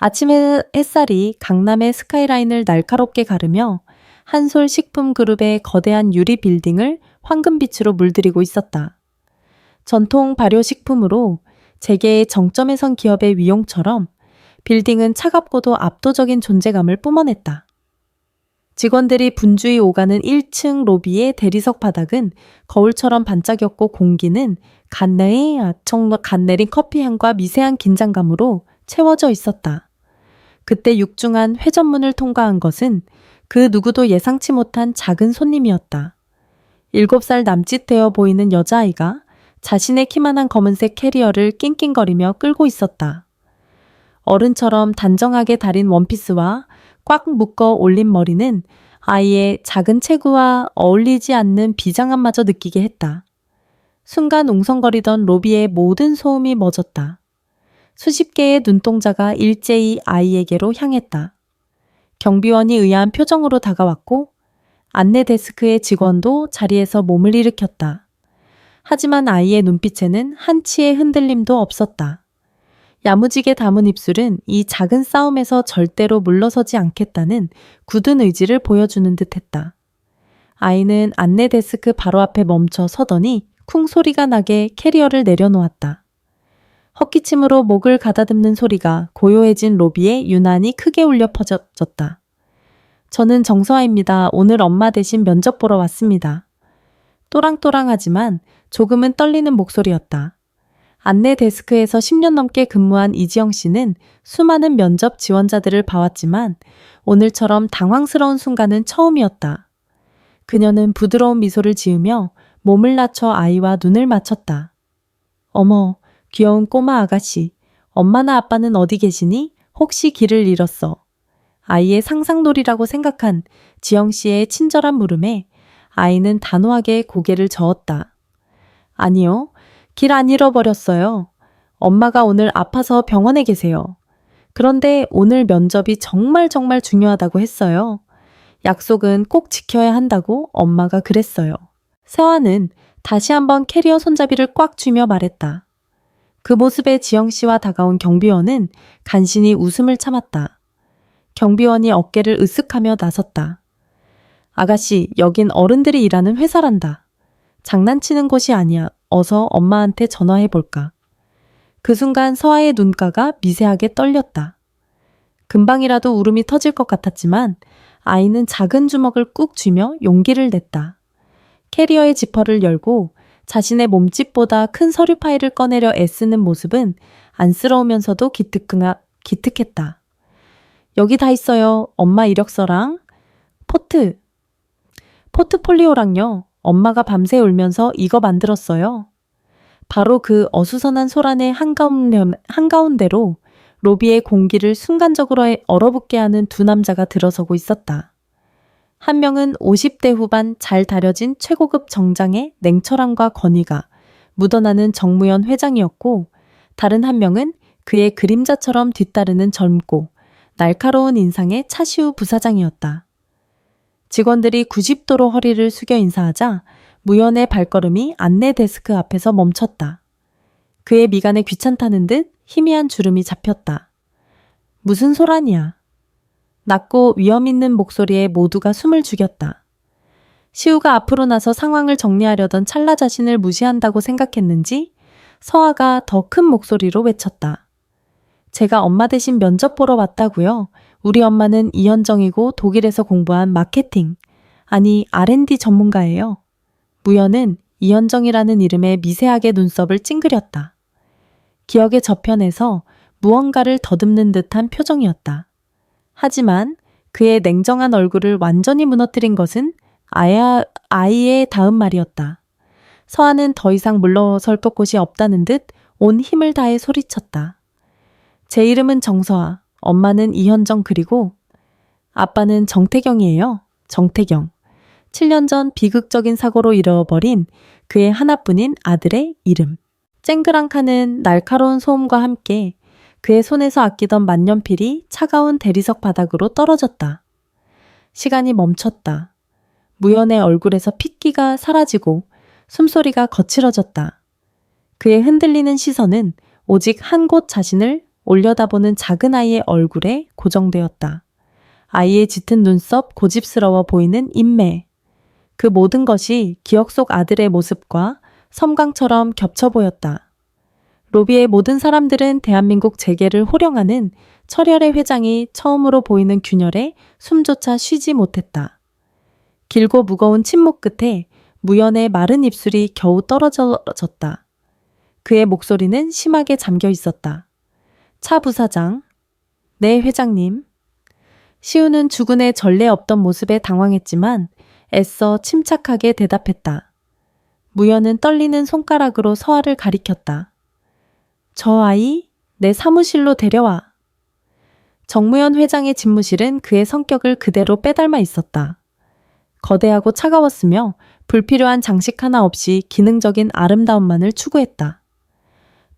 아침 햇살이 강남의 스카이라인을 날카롭게 가르며 한솔 식품 그룹의 거대한 유리 빌딩을 황금빛으로 물들이고 있었다. 전통 발효식품으로 재계의 정점에 선 기업의 위용처럼 빌딩은 차갑고도 압도적인 존재감을 뿜어냈다. 직원들이 분주히 오가는 1층 로비의 대리석 바닥은 거울처럼 반짝였고 공기는 갓 내린 커피 향과 미세한 긴장감으로 채워져 있었다. 그때 육중한 회전문을 통과한 것은 그 누구도 예상치 못한 작은 손님이었다. 7살 남짓 되어 보이는 여자아이가 자신의 키만한 검은색 캐리어를 낑낑거리며 끌고 있었다. 어른처럼 단정하게 다린 원피스와 꽉 묶어 올린 머리는 아이의 작은 체구와 어울리지 않는 비장함마저 느끼게 했다. 순간 웅성거리던 로비의 모든 소음이 멎었다. 수십 개의 눈동자가 일제히 아이에게로 향했다. 경비원이 의아한 표정으로 다가왔고 안내 데스크의 직원도 자리에서 몸을 일으켰다. 하지만 아이의 눈빛에는 한치의 흔들림도 없었다. 야무지게 담은 입술은 이 작은 싸움에서 절대로 물러서지 않겠다는 굳은 의지를 보여주는 듯했다. 아이는 안내 데스크 바로 앞에 멈춰 서더니 쿵 소리가 나게 캐리어를 내려놓았다. 헛기침으로 목을 가다듬는 소리가 고요해진 로비에 유난히 크게 울려 퍼졌다. 저는 정서아입니다. 오늘 엄마 대신 면접 보러 왔습니다. 또랑또랑하지만 조금은 떨리는 목소리였다. 안내 데스크에서 10년 넘게 근무한 이지영 씨는 수많은 면접 지원자들을 봐왔지만 오늘처럼 당황스러운 순간은 처음이었다. 그녀는 부드러운 미소를 지으며 몸을 낮춰 아이와 눈을 맞췄다. 어머, 귀여운 꼬마 아가씨. 엄마나 아빠는 어디 계시니? 혹시 길을 잃었어? 아이의 상상놀이라고 생각한 지영 씨의 친절한 물음에 아이는 단호하게 고개를 저었다. 아니요. 길 안 잃어버렸어요. 엄마가 오늘 아파서 병원에 계세요. 그런데 오늘 면접이 정말 중요하다고 했어요. 약속은 꼭 지켜야 한다고 엄마가 그랬어요. 세화는 다시 한번 캐리어 손잡이를 꽉 쥐며 말했다. 그 모습에 지영 씨와 다가온 경비원은 간신히 웃음을 참았다. 경비원이 어깨를 으쓱하며 나섰다. 아가씨, 여긴 어른들이 일하는 회사란다. 장난치는 곳이 아니야. 어서 엄마한테 전화해볼까. 그 순간 서아의 눈가가 미세하게 떨렸다. 금방이라도 울음이 터질 것 같았지만 아이는 작은 주먹을 꾹 쥐며 용기를 냈다. 캐리어의 지퍼를 열고 자신의 몸집보다 큰 서류 파일을 꺼내려 애쓰는 모습은 안쓰러우면서도 기특했다. 여기 다 있어요. 엄마 이력서랑 포트폴리오랑요. 엄마가 밤새 울면서 이거 만들었어요. 바로 그 어수선한 소란의 한가운데로 로비의 공기를 순간적으로 얼어붙게 하는 두 남자가 들어서고 있었다. 한 명은 50대 후반 잘 다려진 최고급 정장의 냉철함과 권위가 묻어나는 정무연 회장이었고 다른 한 명은 그의 그림자처럼 뒤따르는 젊고 날카로운 인상의 차시우 부사장이었다. 직원들이 90도로 허리를 숙여 인사하자 무연의 발걸음이 안내 데스크 앞에서 멈췄다. 그의 미간에 귀찮다는 듯 희미한 주름이 잡혔다. 무슨 소란이야. 낮고 위험 있는 목소리에 모두가 숨을 죽였다. 시우가 앞으로 나서 상황을 정리하려던 찰나 자신을 무시한다고 생각했는지 서아가 더 큰 목소리로 외쳤다. 제가 엄마 대신 면접 보러 왔다고요. 우리 엄마는 이현정이고 독일에서 공부한 마케팅, 아니 R&D 전문가예요. 무연은 이현정이라는 이름에 미세하게 눈썹을 찡그렸다. 기억의 저편에서 무언가를 더듬는 듯한 표정이었다. 하지만 그의 냉정한 얼굴을 완전히 무너뜨린 것은 아이의 다음 말이었다. 서아는 더 이상 물러설 곳이 없다는 듯 온 힘을 다해 소리쳤다. 제 이름은 정서아, 엄마는 이현정 그리고 아빠는 정태경이에요. 정태경. 7년 전 비극적인 사고로 잃어버린 그의 하나뿐인 아들의 이름. 쨍그랑카는 날카로운 소음과 함께 그의 손에서 아끼던 만년필이 차가운 대리석 바닥으로 떨어졌다. 시간이 멈췄다. 무연의 얼굴에서 핏기가 사라지고 숨소리가 거칠어졌다. 그의 흔들리는 시선은 오직 한 곳 자신을 올려다보는 작은 아이의 얼굴에 고정되었다. 아이의 짙은 눈썹, 고집스러워 보이는 인매. 그 모든 것이 기억 속 아들의 모습과 섬광처럼 겹쳐 보였다. 로비의 모든 사람들은 대한민국 재계를 호령하는 철혈의 회장이 처음으로 보이는 균열에 숨조차 쉬지 못했다. 길고 무거운 침묵 끝에 무연의 마른 입술이 겨우 떨어졌다. 그의 목소리는 심하게 잠겨 있었다. 차 부사장, 네 회장님. 시우는 주군의 전례 없던 모습에 당황했지만 애써 침착하게 대답했다. 무연은 떨리는 손가락으로 서아를 가리켰다. 저 아이, 내 사무실로 데려와. 정무현 회장의 집무실은 그의 성격을 그대로 빼닮아 있었다. 거대하고 차가웠으며 불필요한 장식 하나 없이 기능적인 아름다움만을 추구했다.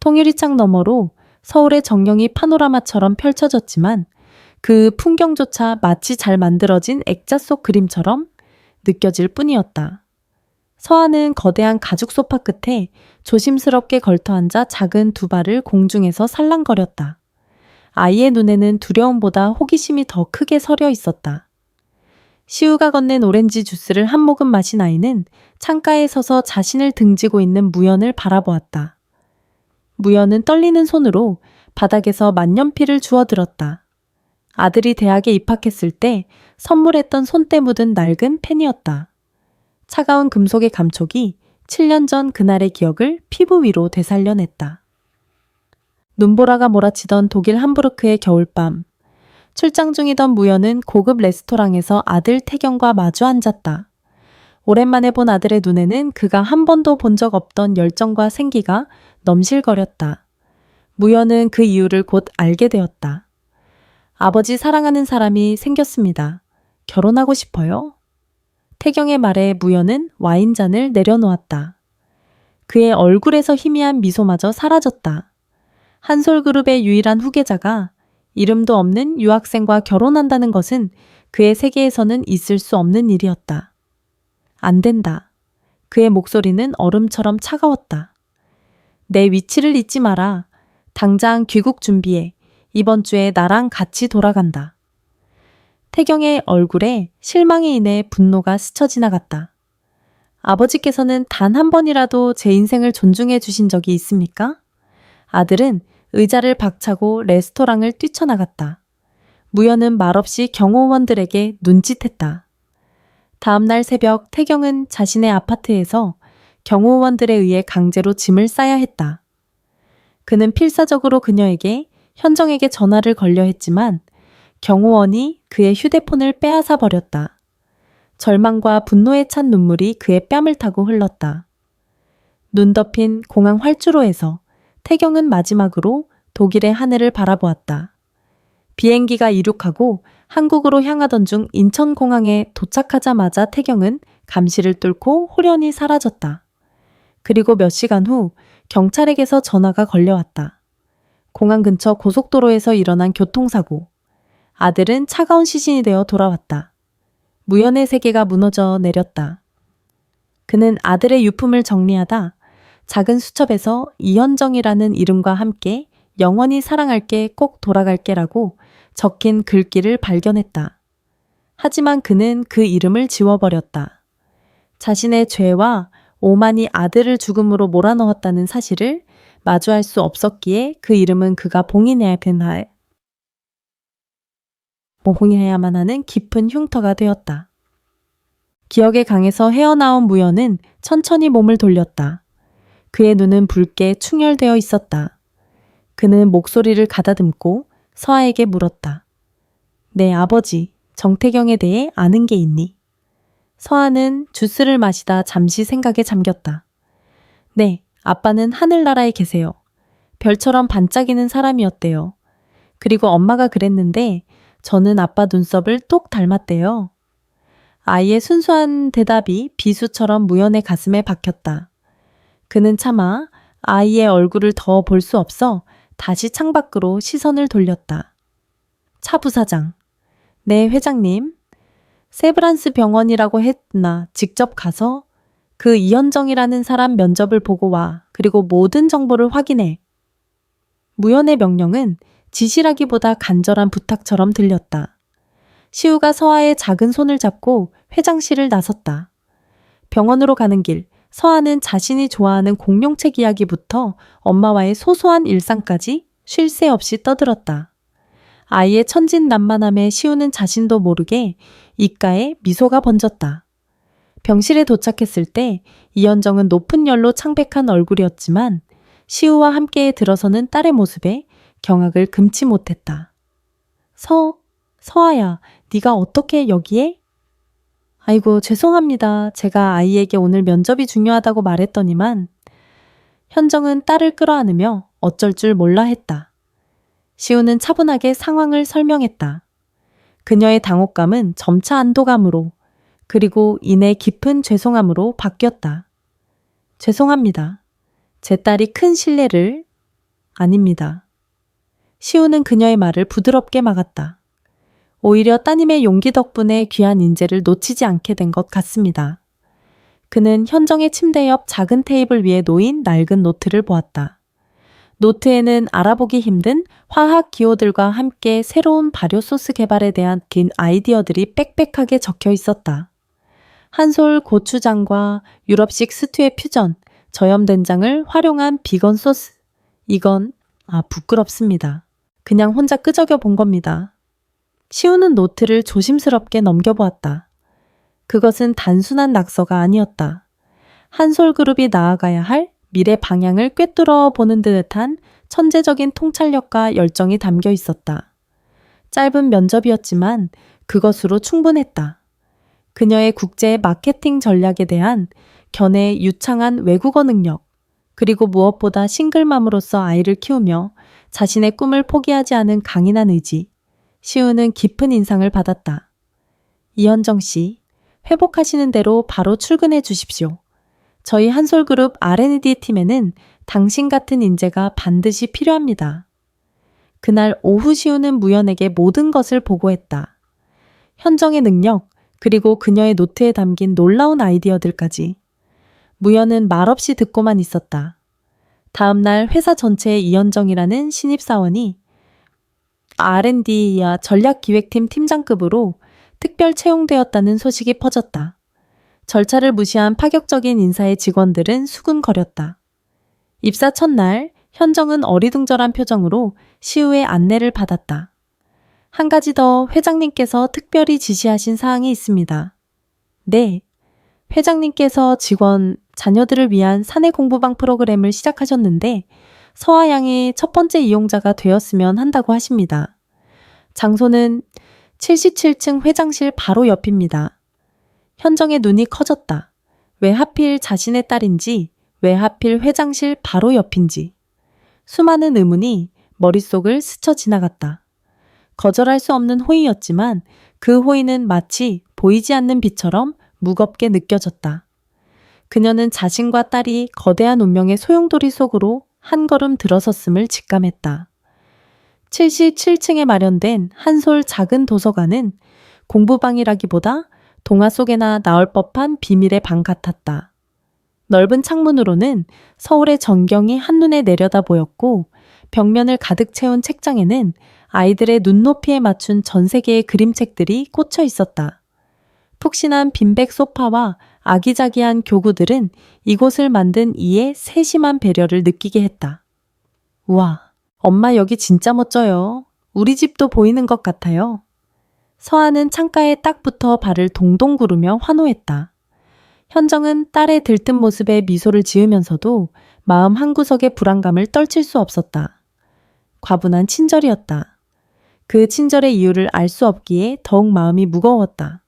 통유리창 너머로 서울의 정경이 파노라마처럼 펼쳐졌지만 그 풍경조차 마치 잘 만들어진 액자 속 그림처럼 느껴질 뿐이었다. 서아는 거대한 가죽 소파 끝에 조심스럽게 걸터앉아 작은 두 발을 공중에서 살랑거렸다. 아이의 눈에는 두려움보다 호기심이 더 크게 서려 있었다. 시우가 건넨 오렌지 주스를 한 모금 마신 아이는 창가에 서서 자신을 등지고 있는 무연을 바라보았다. 무연은 떨리는 손으로 바닥에서 만년필을 주워들었다. 아들이 대학에 입학했을 때 선물했던 손때 묻은 낡은 펜이었다. 차가운 금속의 감촉이 7년 전 그날의 기억을 피부 위로 되살려냈다. 눈보라가 몰아치던 독일 함부르크의 겨울밤. 출장 중이던 무연은 고급 레스토랑에서 아들 태경과 마주 앉았다. 오랜만에 본 아들의 눈에는 그가 한 번도 본 적 없던 열정과 생기가 넘실거렸다. 무연은 그 이유를 곧 알게 되었다. 아버지 사랑하는 사람이 생겼습니다. 결혼하고 싶어요? 태경의 말에 무연은 와인잔을 내려놓았다. 그의 얼굴에서 희미한 미소마저 사라졌다. 한솔그룹의 유일한 후계자가 이름도 없는 유학생과 결혼한다는 것은 그의 세계에서는 있을 수 없는 일이었다. 안 된다. 그의 목소리는 얼음처럼 차가웠다. 내 위치를 잊지 마라. 당장 귀국 준비해. 이번 주에 나랑 같이 돌아간다. 태경의 얼굴에 실망에 인해 분노가 스쳐 지나갔다. 아버지께서는 단 한 번이라도 제 인생을 존중해 주신 적이 있습니까? 아들은 의자를 박차고 레스토랑을 뛰쳐나갔다. 무연은 말없이 경호원들에게 눈짓했다. 다음 날 새벽 태경은 자신의 아파트에서 경호원들에 의해 강제로 짐을 싸야 했다. 그는 필사적으로 그녀에게 현정에게 전화를 걸려 했지만 경호원이 그의 휴대폰을 빼앗아 버렸다. 절망과 분노에 찬 눈물이 그의 뺨을 타고 흘렀다. 눈 덮인 공항 활주로에서 태경은 마지막으로 독일의 하늘을 바라보았다. 비행기가 이륙하고 한국으로 향하던 중 인천공항에 도착하자마자 태경은 감시를 뚫고 홀연히 사라졌다. 그리고 몇 시간 후 경찰에게서 전화가 걸려왔다. 공항 근처 고속도로에서 일어난 교통사고. 아들은 차가운 시신이 되어 돌아왔다. 무연의 세계가 무너져 내렸다. 그는 아들의 유품을 정리하다 작은 수첩에서 이현정이라는 이름과 함께 영원히 사랑할게 꼭 돌아갈게라고 적힌 글귀를 발견했다. 하지만 그는 그 이름을 지워버렸다. 자신의 죄와 오만이 아들을 죽음으로 몰아넣었다는 사실을 마주할 수 없었기에 그 이름은 그가 봉인해야만 하는 깊은 흉터가 되었다. 기억의 강에서 헤어나온 무연은 천천히 몸을 돌렸다. 그의 눈은 붉게 충혈되어 있었다. 그는 목소리를 가다듬고 서아에게 물었다. 내 아버지 정태경에 대해 아는 게 있니? 서아는 주스를 마시다 잠시 생각에 잠겼다. 네, 아빠는 하늘나라에 계세요. 별처럼 반짝이는 사람이었대요. 그리고 엄마가 그랬는데 저는 아빠 눈썹을 똑 닮았대요. 아이의 순수한 대답이 비수처럼 무연의 가슴에 박혔다. 그는 차마 아이의 얼굴을 더 볼 수 없어 다시 창밖으로 시선을 돌렸다. 차 부사장. 네, 회장님. 세브란스 병원이라고 했나 직접 가서 그 이현정이라는 사람 면접을 보고 와. 그리고 모든 정보를 확인해. 무연의 명령은 지시라기보다 간절한 부탁처럼 들렸다. 시우가 서아의 작은 손을 잡고 회장실을 나섰다. 병원으로 가는 길, 서아는 자신이 좋아하는 공룡책 이야기부터 엄마와의 소소한 일상까지 쉴 새 없이 떠들었다. 아이의 천진난만함에 시우는 자신도 모르게 입가에 미소가 번졌다. 병실에 도착했을 때 이현정은 높은 열로 창백한 얼굴이었지만 시우와 함께 들어서는 딸의 모습에 경악을 금치 못했다. 서아야, 네가 어떻게 여기에? 아이고, 죄송합니다. 제가 아이에게 오늘 면접이 중요하다고 말했더니만. 현정은 딸을 끌어안으며 어쩔 줄 몰라 했다. 시우는 차분하게 상황을 설명했다. 그녀의 당혹감은 점차 안도감으로, 그리고 이내 깊은 죄송함으로 바뀌었다. 죄송합니다. 제 딸이 큰 실례를... 아닙니다. 시우는 그녀의 말을 부드럽게 막았다. 오히려 따님의 용기 덕분에 귀한 인재를 놓치지 않게 된 것 같습니다. 그는 현정의 침대 옆 작은 테이블 위에 놓인 낡은 노트를 보았다. 노트에는 알아보기 힘든 화학 기호들과 함께 새로운 발효 소스 개발에 대한 긴 아이디어들이 빽빽하게 적혀 있었다. 한솔 고추장과 유럽식 스튜의 퓨전, 저염된장을 활용한 비건 소스. 이건 부끄럽습니다. 그냥 혼자 끄적여 본 겁니다. 시우는 노트를 조심스럽게 넘겨보았다. 그것은 단순한 낙서가 아니었다. 한솔그룹이 나아가야 할 미래 방향을 꿰뚫어 보는 듯한 천재적인 통찰력과 열정이 담겨 있었다. 짧은 면접이었지만 그것으로 충분했다. 그녀의 국제 마케팅 전략에 대한 견해의 유창한 외국어 능력, 그리고 무엇보다 싱글맘으로서 아이를 키우며 자신의 꿈을 포기하지 않은 강인한 의지, 시우는 깊은 인상을 받았다. 이현정 씨, 회복하시는 대로 바로 출근해 주십시오. 저희 한솔그룹 R&D 팀에는 당신 같은 인재가 반드시 필요합니다. 그날 오후 시우는 무연에게 모든 것을 보고했다. 현정의 능력, 그리고 그녀의 노트에 담긴 놀라운 아이디어들까지. 무연은 말없이 듣고만 있었다. 다음 날 회사 전체에 이현정이라는 신입사원이 R&D와 전략기획팀 팀장급으로 특별 채용되었다는 소식이 퍼졌다. 절차를 무시한 파격적인 인사의 직원들은 수군거렸다. 입사 첫날, 현정은 어리둥절한 표정으로 시우의 안내를 받았다. 한 가지 더 회장님께서 특별히 지시하신 사항이 있습니다. 네, 회장님께서 자녀들을 위한 사내 공부방 프로그램을 시작하셨는데 서아 양이 첫 번째 이용자가 되었으면 한다고 하십니다. 장소는 77층 회장실 바로 옆입니다. 현정의 눈이 커졌다. 왜 하필 자신의 딸인지, 왜 하필 회장실 바로 옆인지. 수많은 의문이 머릿속을 스쳐 지나갔다. 거절할 수 없는 호의였지만 그 호의는 마치 보이지 않는 빛처럼 무겁게 느껴졌다. 그녀는 자신과 딸이 거대한 운명의 소용돌이 속으로 한 걸음 들어섰음을 직감했다. 77층에 마련된 한솔 작은 도서관은 공부방이라기보다 동화 속에나 나올 법한 비밀의 방 같았다. 넓은 창문으로는 서울의 전경이 한눈에 내려다 보였고 벽면을 가득 채운 책장에는 아이들의 눈높이에 맞춘 전 세계의 그림책들이 꽂혀 있었다. 푹신한 빈백 소파와 아기자기한 교구들은 이곳을 만든 이의 세심한 배려를 느끼게 했다. 우와, 엄마 여기 진짜 멋져요. 우리 집도 보이는 것 같아요. 서아는 창가에 딱 붙어 발을 동동 구르며 환호했다. 현정은 딸의 들뜬 모습에 미소를 지으면서도 마음 한구석의 불안감을 떨칠 수 없었다. 과분한 친절이었다. 그 친절의 이유를 알 수 없기에 더욱 마음이 무거웠다.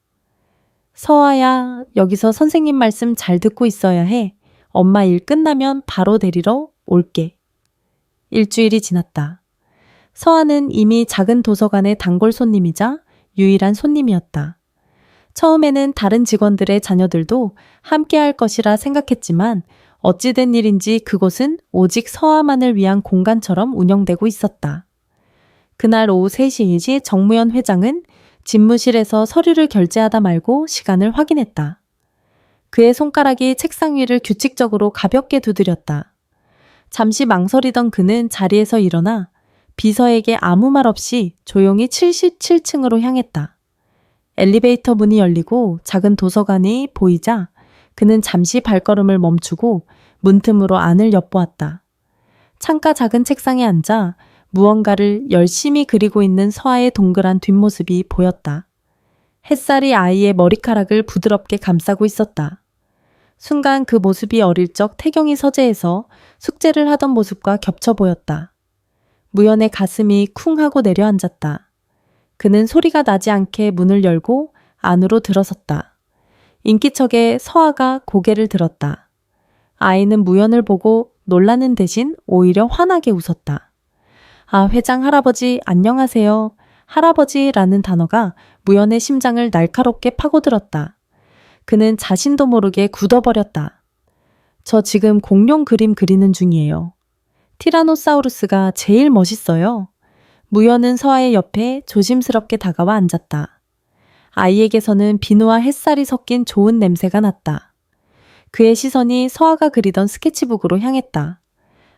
서아야, 여기서 선생님 말씀 잘 듣고 있어야 해. 엄마 일 끝나면 바로 데리러 올게. 일주일이 지났다. 서아는 이미 작은 도서관의 단골 손님이자 유일한 손님이었다. 처음에는 다른 직원들의 자녀들도 함께 할 것이라 생각했지만 어찌된 일인지 그곳은 오직 서아만을 위한 공간처럼 운영되고 있었다. 그날 오후 3시이지 정무연 회장은 집무실에서 서류를 결제하다 말고 시간을 확인했다. 그의 손가락이 책상 위를 규칙적으로 가볍게 두드렸다. 잠시 망설이던 그는 자리에서 일어나 비서에게 아무 말 없이 조용히 77층으로 향했다. 엘리베이터 문이 열리고 작은 도서관이 보이자 그는 잠시 발걸음을 멈추고 문틈으로 안을 엿보았다. 창가 작은 책상에 앉아 무언가를 열심히 그리고 있는 서아의 동그란 뒷모습이 보였다. 햇살이 아이의 머리카락을 부드럽게 감싸고 있었다. 순간 그 모습이 어릴 적 태경이 서재에서 숙제를 하던 모습과 겹쳐 보였다. 무연의 가슴이 쿵 하고 내려앉았다. 그는 소리가 나지 않게 문을 열고 안으로 들어섰다. 인기척에 서아가 고개를 들었다. 아이는 무연을 보고 놀라는 대신 오히려 환하게 웃었다. 아, 회장 할아버지 안녕하세요. 할아버지라는 단어가 무연의 심장을 날카롭게 파고들었다. 그는 자신도 모르게 굳어버렸다. 저 지금 공룡 그림 그리는 중이에요. 티라노사우루스가 제일 멋있어요. 무연은 서아의 옆에 조심스럽게 다가와 앉았다. 아이에게서는 비누와 햇살이 섞인 좋은 냄새가 났다. 그의 시선이 서아가 그리던 스케치북으로 향했다.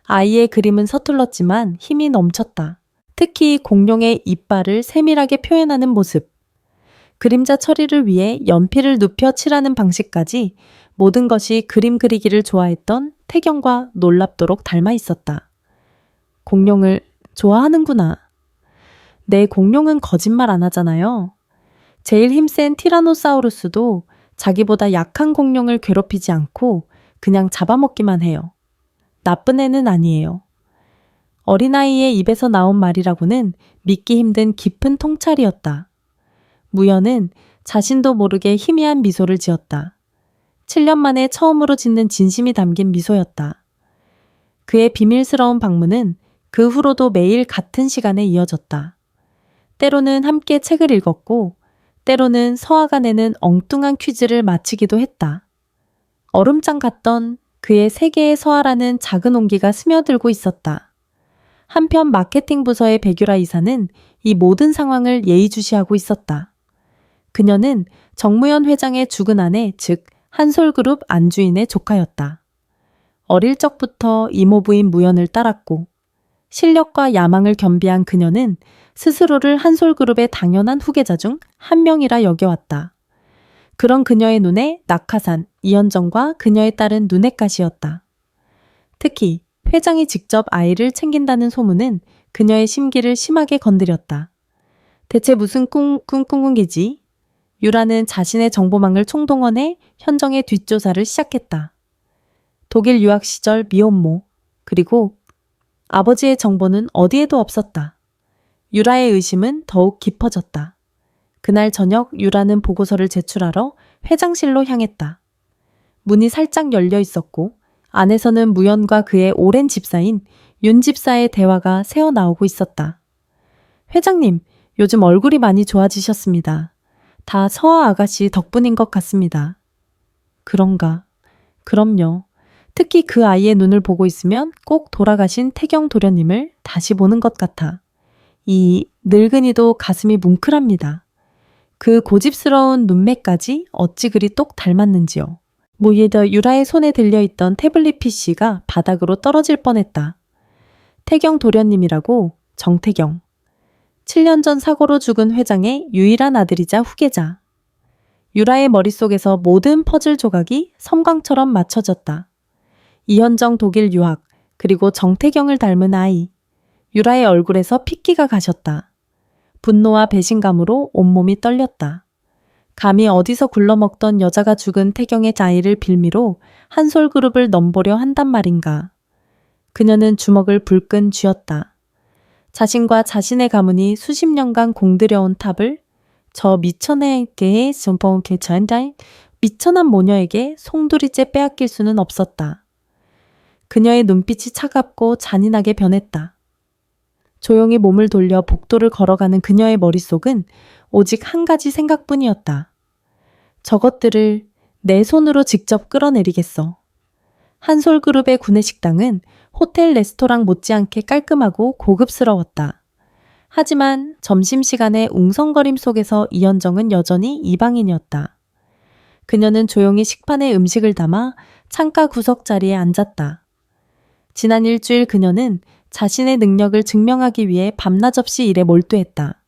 아이의 그림은 서툴렀지만 힘이 넘쳤다. 특히 공룡의 이빨을 세밀하게 표현하는 모습. 그림자 처리를 위해 연필을 눕혀 칠하는 방식까지 모든 것이 그림 그리기를 좋아했던 태경과 놀랍도록 닮아 있었다. 공룡을 좋아하는구나. 내 공룡은 거짓말 안 하잖아요. 제일 힘센 티라노사우루스도 자기보다 약한 공룡을 괴롭히지 않고 그냥 잡아먹기만 해요. 나쁜 애는 아니에요. 어린아이의 입에서 나온 말이라고는 믿기 힘든 깊은 통찰이었다. 무연은 자신도 모르게 희미한 미소를 지었다. 7년 만에 처음으로 짓는 진심이 담긴 미소였다. 그의 비밀스러운 방문은 그 후로도 매일 같은 시간에 이어졌다. 때로는 함께 책을 읽었고 때로는 서아가 내는 엉뚱한 퀴즈를 마치기도 했다. 얼음장 같던 그의 세계의 서아라는 작은 온기가 스며들고 있었다. 한편 마케팅 부서의 백유라 이사는 이 모든 상황을 예의주시하고 있었다. 그녀는 정무현 회장의 죽은 아내, 즉 한솔그룹 안주인의 조카였다. 어릴 적부터 이모부인 무연을 따랐고 실력과 야망을 겸비한 그녀는 스스로를 한솔그룹의 당연한 후계자 중 한 명이라 여겨왔다. 그런 그녀의 눈에 낙하산, 이현정과 그녀의 딸은 눈엣가시였다. 특히 회장이 직접 아이를 챙긴다는 소문은 그녀의 심기를 심하게 건드렸다. 대체 무슨 꿍꿍꿍이지? 유라는 자신의 정보망을 총동원해 현정의 뒷조사를 시작했다. 독일 유학 시절 미혼모, 그리고 아버지의 정보는 어디에도 없었다. 유라의 의심은 더욱 깊어졌다. 그날 저녁 유라는 보고서를 제출하러 회장실로 향했다. 문이 살짝 열려 있었고 안에서는 무연과 그의 오랜 집사인 윤 집사의 대화가 새어나오고 있었다. 회장님, 요즘 얼굴이 많이 좋아지셨습니다. 다 서아 아가씨 덕분인 것 같습니다. 그런가? 그럼요. 특히 그 아이의 눈을 보고 있으면 꼭 돌아가신 태경 도련님을 다시 보는 것 같아. 이 늙은이도 가슴이 뭉클합니다. 그 고집스러운 눈매까지 어찌 그리 똑 닮았는지요. 무이더 유라의 손에 들려있던 태블릿 PC가 바닥으로 떨어질 뻔했다. 태경 도련님이라고 정태경. 7년 전 사고로 죽은 회장의 유일한 아들이자 후계자. 유라의 머릿속에서 모든 퍼즐 조각이 섬광처럼 맞춰졌다. 이현정 독일 유학, 그리고 정태경을 닮은 아이. 유라의 얼굴에서 핏기가 가셨다. 분노와 배신감으로 온몸이 떨렸다. 감히 어디서 굴러먹던 여자가 죽은 태경의 자의를 빌미로 한솔그룹을 넘보려 한단 말인가. 그녀는 주먹을 불끈 쥐었다. 자신과 자신의 가문이 수십 년간 공들여온 탑을 저 미천에게 미천한 모녀에게 송두리째 빼앗길 수는 없었다. 그녀의 눈빛이 차갑고 잔인하게 변했다. 조용히 몸을 돌려 복도를 걸어가는 그녀의 머릿속은 오직 한 가지 생각뿐이었다. 저것들을 내 손으로 직접 끌어내리겠어. 한솔그룹의 구내식당은 호텔 레스토랑 못지않게 깔끔하고 고급스러웠다. 하지만 점심시간의 웅성거림 속에서 이현정은 여전히 이방인이었다. 그녀는 조용히 식판에 음식을 담아 창가 구석 자리에 앉았다. 지난 일주일 그녀는 자신의 능력을 증명하기 위해 밤낮 없이 일에 몰두했다.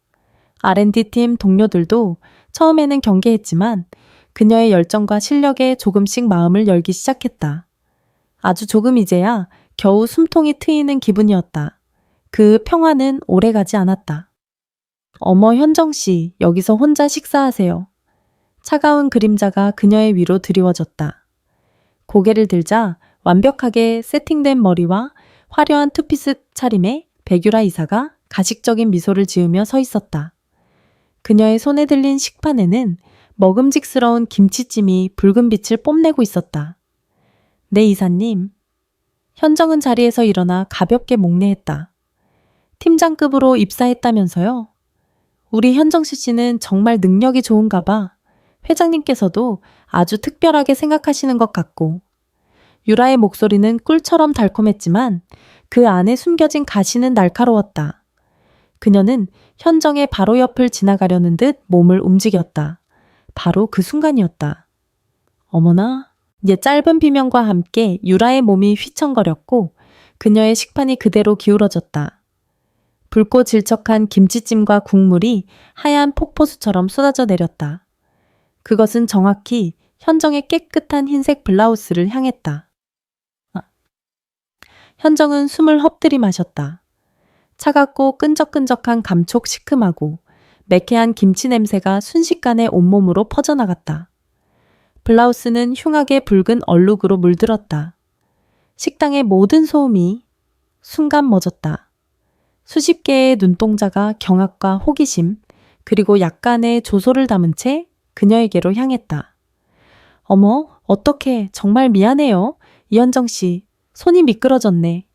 R&D팀 동료들도 처음에는 경계했지만 그녀의 열정과 실력에 조금씩 마음을 열기 시작했다. 아주 조금이제야 겨우 숨통이 트이는 기분이었다. 그 평화는 오래가지 않았다. 어머 현정씨, 여기서 혼자 식사하세요. 차가운 그림자가 그녀의 위로 드리워졌다. 고개를 들자 완벽하게 세팅된 머리와 화려한 투피스 차림에 백유라 이사가 가식적인 미소를 지으며 서 있었다. 그녀의 손에 들린 식판에는 먹음직스러운 김치찜이 붉은 빛을 뽐내고 있었다. 네 이사님. 현정은 자리에서 일어나 가볍게 목례했다. 팀장급으로 입사했다면서요? 우리 현정씨 씨는 정말 능력이 좋은가 봐. 회장님께서도 아주 특별하게 생각하시는 것 같고. 유라의 목소리는 꿀처럼 달콤했지만 그 안에 숨겨진 가시는 날카로웠다. 그녀는 현정의 바로 옆을 지나가려는 듯 몸을 움직였다. 바로 그 순간이었다. 어머나, 옛 짧은 비명과 함께 유라의 몸이 휘청거렸고 그녀의 식판이 그대로 기울어졌다. 붉고 질척한 김치찜과 국물이 하얀 폭포수처럼 쏟아져 내렸다. 그것은 정확히 현정의 깨끗한 흰색 블라우스를 향했다. 현정은 숨을 헛들이 마셨다. 차갑고 끈적끈적한 감촉 시큼하고 매캐한 김치 냄새가 순식간에 온몸으로 퍼져나갔다. 블라우스는 흉하게 붉은 얼룩으로 물들었다. 식당의 모든 소음이 순간 멎었다. 수십 개의 눈동자가 경악과 호기심, 그리고 약간의 조소를 담은 채 그녀에게로 향했다. 어머, 어떡해. 정말 미안해요. 이현정 씨, 손이 미끄러졌네.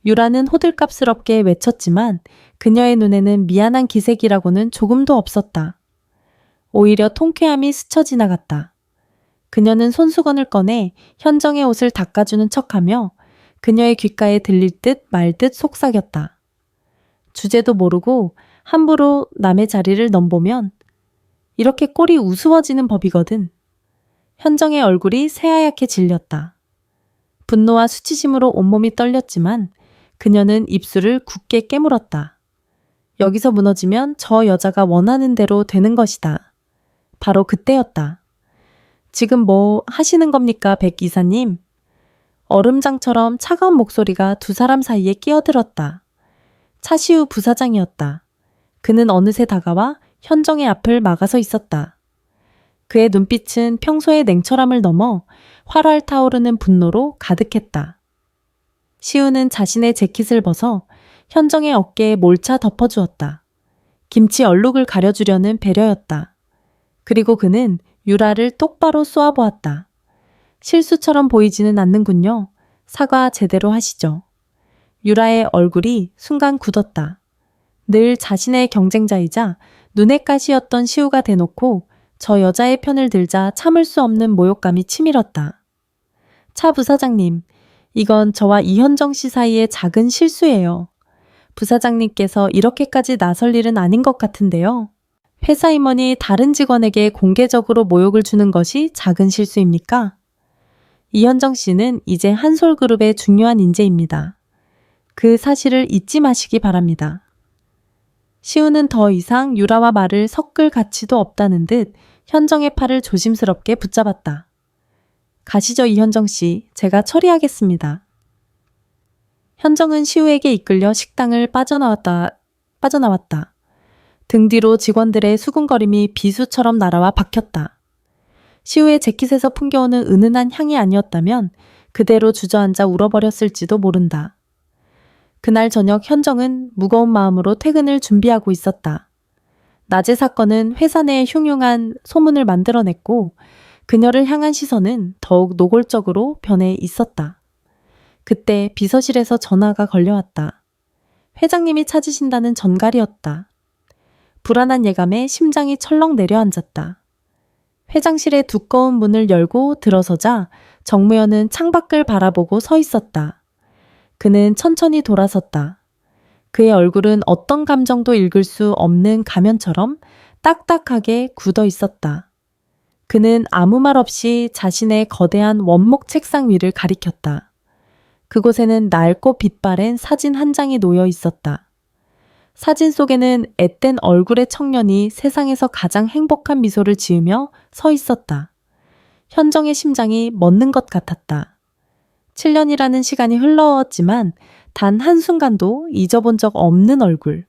유라는 호들갑스럽게 외쳤지만 그녀의 눈에는 미안한 기색이라고는 조금도 없었다. 오히려 통쾌함이 스쳐 지나갔다. 그녀는 손수건을 꺼내 현정의 옷을 닦아주는 척하며 그녀의 귓가에 들릴 듯 말 듯 속삭였다. 주제도 모르고 함부로 남의 자리를 넘보면 이렇게 꼴이 우스워지는 법이거든. 현정의 얼굴이 새하얗게 질렸다. 분노와 수치심으로 온몸이 떨렸지만 그녀는 입술을 굳게 깨물었다. 여기서 무너지면 저 여자가 원하는 대로 되는 것이다. 바로 그때였다. 지금 뭐 하시는 겁니까, 백 이사님? 얼음장처럼 차가운 목소리가 두 사람 사이에 끼어들었다. 차시우 부사장이었다. 그는 어느새 다가와 현정의 앞을 막아서 있었다. 그의 눈빛은 평소의 냉철함을 넘어 활활 타오르는 분노로 가득했다. 시우는 자신의 재킷을 벗어 현정의 어깨에 몰차 덮어주었다. 김치 얼룩을 가려주려는 배려였다. 그리고 그는 유라를 똑바로 쏘아보았다. 실수처럼 보이지는 않는군요. 사과 제대로 하시죠. 유라의 얼굴이 순간 굳었다. 늘 자신의 경쟁자이자 눈엣 가시였던 시우가 대놓고 저 여자의 편을 들자 참을 수 없는 모욕감이 치밀었다. 차 부사장님, 이건 저와 이현정 씨 사이의 작은 실수예요. 부사장님께서 이렇게까지 나설 일은 아닌 것 같은데요. 회사 임원이 다른 직원에게 공개적으로 모욕을 주는 것이 작은 실수입니까? 이현정 씨는 이제 한솔그룹의 중요한 인재입니다. 그 사실을 잊지 마시기 바랍니다. 시우는 더 이상 유라와 말을 섞을 가치도 없다는 듯 현정의 팔을 조심스럽게 붙잡았다. 가시죠, 이현정 씨. 제가 처리하겠습니다. 현정은 시우에게 이끌려 식당을 빠져나왔다. 등 뒤로 직원들의 수군거림이 비수처럼 날아와 박혔다. 시우의 재킷에서 풍겨오는 은은한 향이 아니었다면 그대로 주저앉아 울어버렸을지도 모른다. 그날 저녁 현정은 무거운 마음으로 퇴근을 준비하고 있었다. 낮의 사건은 회사 내에 흉흉한 소문을 만들어냈고 그녀를 향한 시선은 더욱 노골적으로 변해 있었다. 그때 비서실에서 전화가 걸려왔다. 회장님이 찾으신다는 전갈이었다. 불안한 예감에 심장이 철렁 내려앉았다. 회장실의 두꺼운 문을 열고 들어서자 정무현은 창밖을 바라보고 서 있었다. 그는 천천히 돌아섰다. 그의 얼굴은 어떤 감정도 읽을 수 없는 가면처럼 딱딱하게 굳어 있었다. 그는 아무 말 없이 자신의 거대한 원목 책상 위를 가리켰다. 그곳에는 낡고 빛바랜 사진 한 장이 놓여 있었다. 사진 속에는 앳된 얼굴의 청년이 세상에서 가장 행복한 미소를 지으며 서 있었다. 현정의 심장이 멎는 것 같았다. 7년이라는 시간이 흘러왔지만 단 한순간도 잊어본 적 없는 얼굴.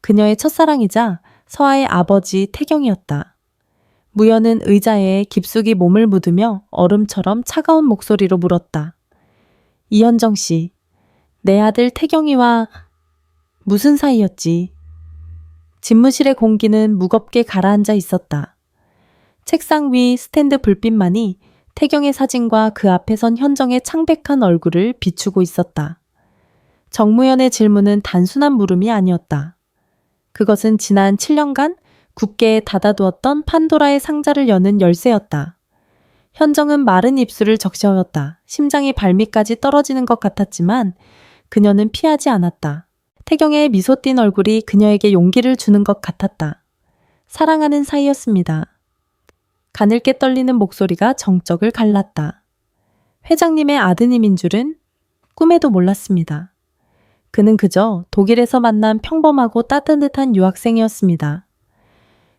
그녀의 첫사랑이자 서아의 아버지 태경이었다. 무연은 의자에 깊숙이 몸을 묻으며 얼음처럼 차가운 목소리로 물었다. 이현정 씨, 내 아들 태경이와 무슨 사이였지? 집무실의 공기는 무겁게 가라앉아 있었다. 책상 위 스탠드 불빛만이 태경의 사진과 그 앞에 선 현정의 창백한 얼굴을 비추고 있었다. 정무연의 질문은 단순한 물음이 아니었다. 그것은 지난 7년간 굳게 닫아두었던 판도라의 상자를 여는 열쇠였다. 현정은 마른 입술을 적셔였다. 심장이 발밑까지 떨어지는 것 같았지만 그녀는 피하지 않았다. 태경의 미소 띤 얼굴이 그녀에게 용기를 주는 것 같았다. 사랑하는 사이였습니다. 가늘게 떨리는 목소리가 정적을 갈랐다. 회장님의 아드님인 줄은 꿈에도 몰랐습니다. 그는 그저 독일에서 만난 평범하고 따뜻한 유학생이었습니다.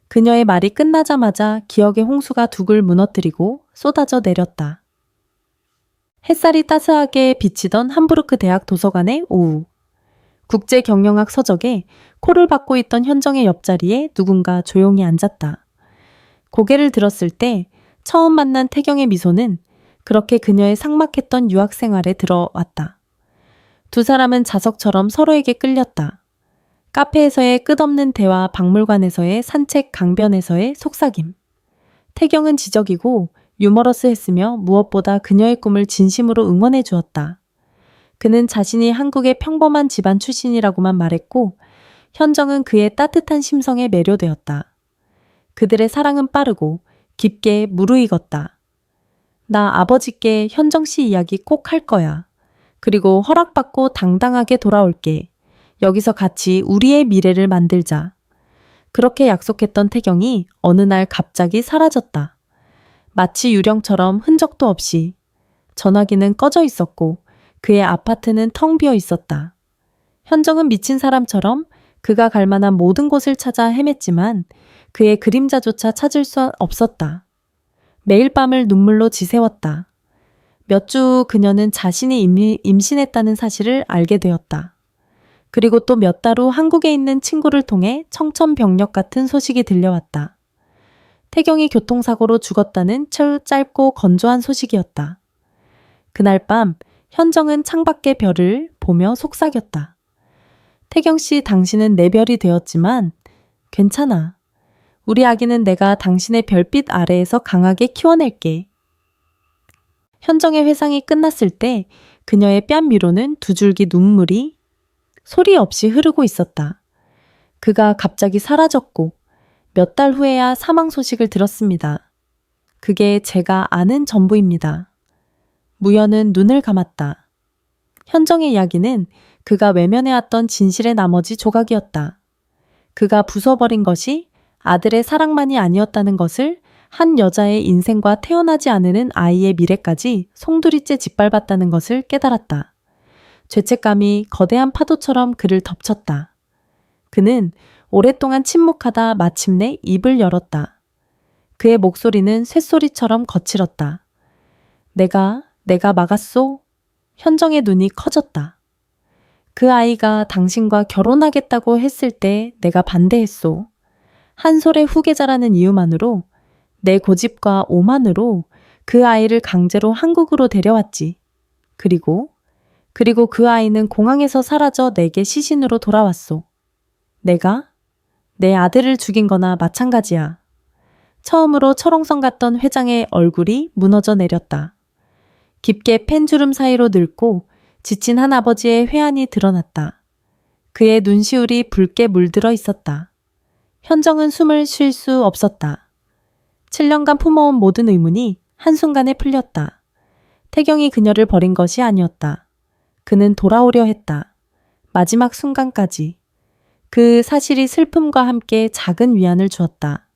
그녀의 말이 끝나자마자 기억의 홍수가 둑을 무너뜨리고 쏟아져 내렸다. 햇살이 따스하게 비치던 함부르크 대학 도서관의 오후. 국제경영학 서적에 코를 박고 있던 현정의 옆자리에 누군가 조용히 앉았다. 고개를 들었을 때 처음 만난 태경의 미소는 그렇게 그녀의 삭막했던 유학 생활에 들어왔다. 두 사람은 자석처럼 서로에게 끌렸다. 카페에서의 끝없는 대화, 박물관에서의 산책, 강변에서의 속삭임. 태경은 지적이고 유머러스했으며 무엇보다 그녀의 꿈을 진심으로 응원해 주었다. 그는 자신이 한국의 평범한 집안 출신이라고만 말했고 현정은 그의 따뜻한 심성에 매료되었다. 그들의 사랑은 빠르고 깊게 무르익었다. 나 아버지께 현정 씨 이야기 꼭 할 거야. 그리고 허락받고 당당하게 돌아올게. 여기서 같이 우리의 미래를 만들자. 그렇게 약속했던 태경이 어느 날 갑자기 사라졌다. 마치 유령처럼 흔적도 없이. 전화기는 꺼져 있었고 그의 아파트는 텅 비어 있었다. 현정은 미친 사람처럼 그가 갈 만한 모든 곳을 찾아 헤맸지만 그의 그림자조차 찾을 수 없었다. 매일 밤을 눈물로 지새웠다. 몇 주 그녀는 자신이 임신했다는 사실을 알게 되었다. 그리고 또 몇 달 후 한국에 있는 친구를 통해 청천벽력 같은 소식이 들려왔다. 태경이 교통사고로 죽었다는 짧고 건조한 소식이었다. 그날 밤 현정은 창밖의 별을 보며 속삭였다. 태경 씨, 당신은 내 별이 되었지만 괜찮아. 우리 아기는 내가 당신의 별빛 아래에서 강하게 키워낼게. 현정의 회상이 끝났을 때 그녀의 뺨 위로는 두 줄기 눈물이 소리 없이 흐르고 있었다. 그가 갑자기 사라졌고 몇 달 후에야 사망 소식을 들었습니다. 그게 제가 아는 전부입니다. 무연은 눈을 감았다. 현정의 이야기는 그가 외면해왔던 진실의 나머지 조각이었다. 그가 부숴버린 것이 아들의 사랑만이 아니었다는 것을, 한 여자의 인생과 태어나지 않는 아이의 미래까지 송두리째 짓밟았다는 것을 깨달았다. 죄책감이 거대한 파도처럼 그를 덮쳤다. 그는 오랫동안 침묵하다 마침내 입을 열었다. 그의 목소리는 쇳소리처럼 거칠었다. 내가 막았소? 현정의 눈이 커졌다. 그 아이가 당신과 결혼하겠다고 했을 때 내가 반대했소. 한솔의 후계자라는 이유만으로, 내 고집과 오만으로 그 아이를 강제로 한국으로 데려왔지. 그리고 그 아이는 공항에서 사라져 내게 시신으로 돌아왔소. 내가 내 아들을 죽인 거나 마찬가지야. 처음으로 철옹성 같던 회장의 얼굴이 무너져 내렸다. 깊게 펜주름 사이로 늙고 지친 한 아버지의 회한이 드러났다. 그의 눈시울이 붉게 물들어 있었다. 현정은 숨을 쉴 수 없었다. 7년간 품어온 모든 의문이 한순간에 풀렸다. 태경이 그녀를 버린 것이 아니었다. 그는 돌아오려 했다. 마지막 순간까지. 그 사실이 슬픔과 함께 작은 위안을 주었다.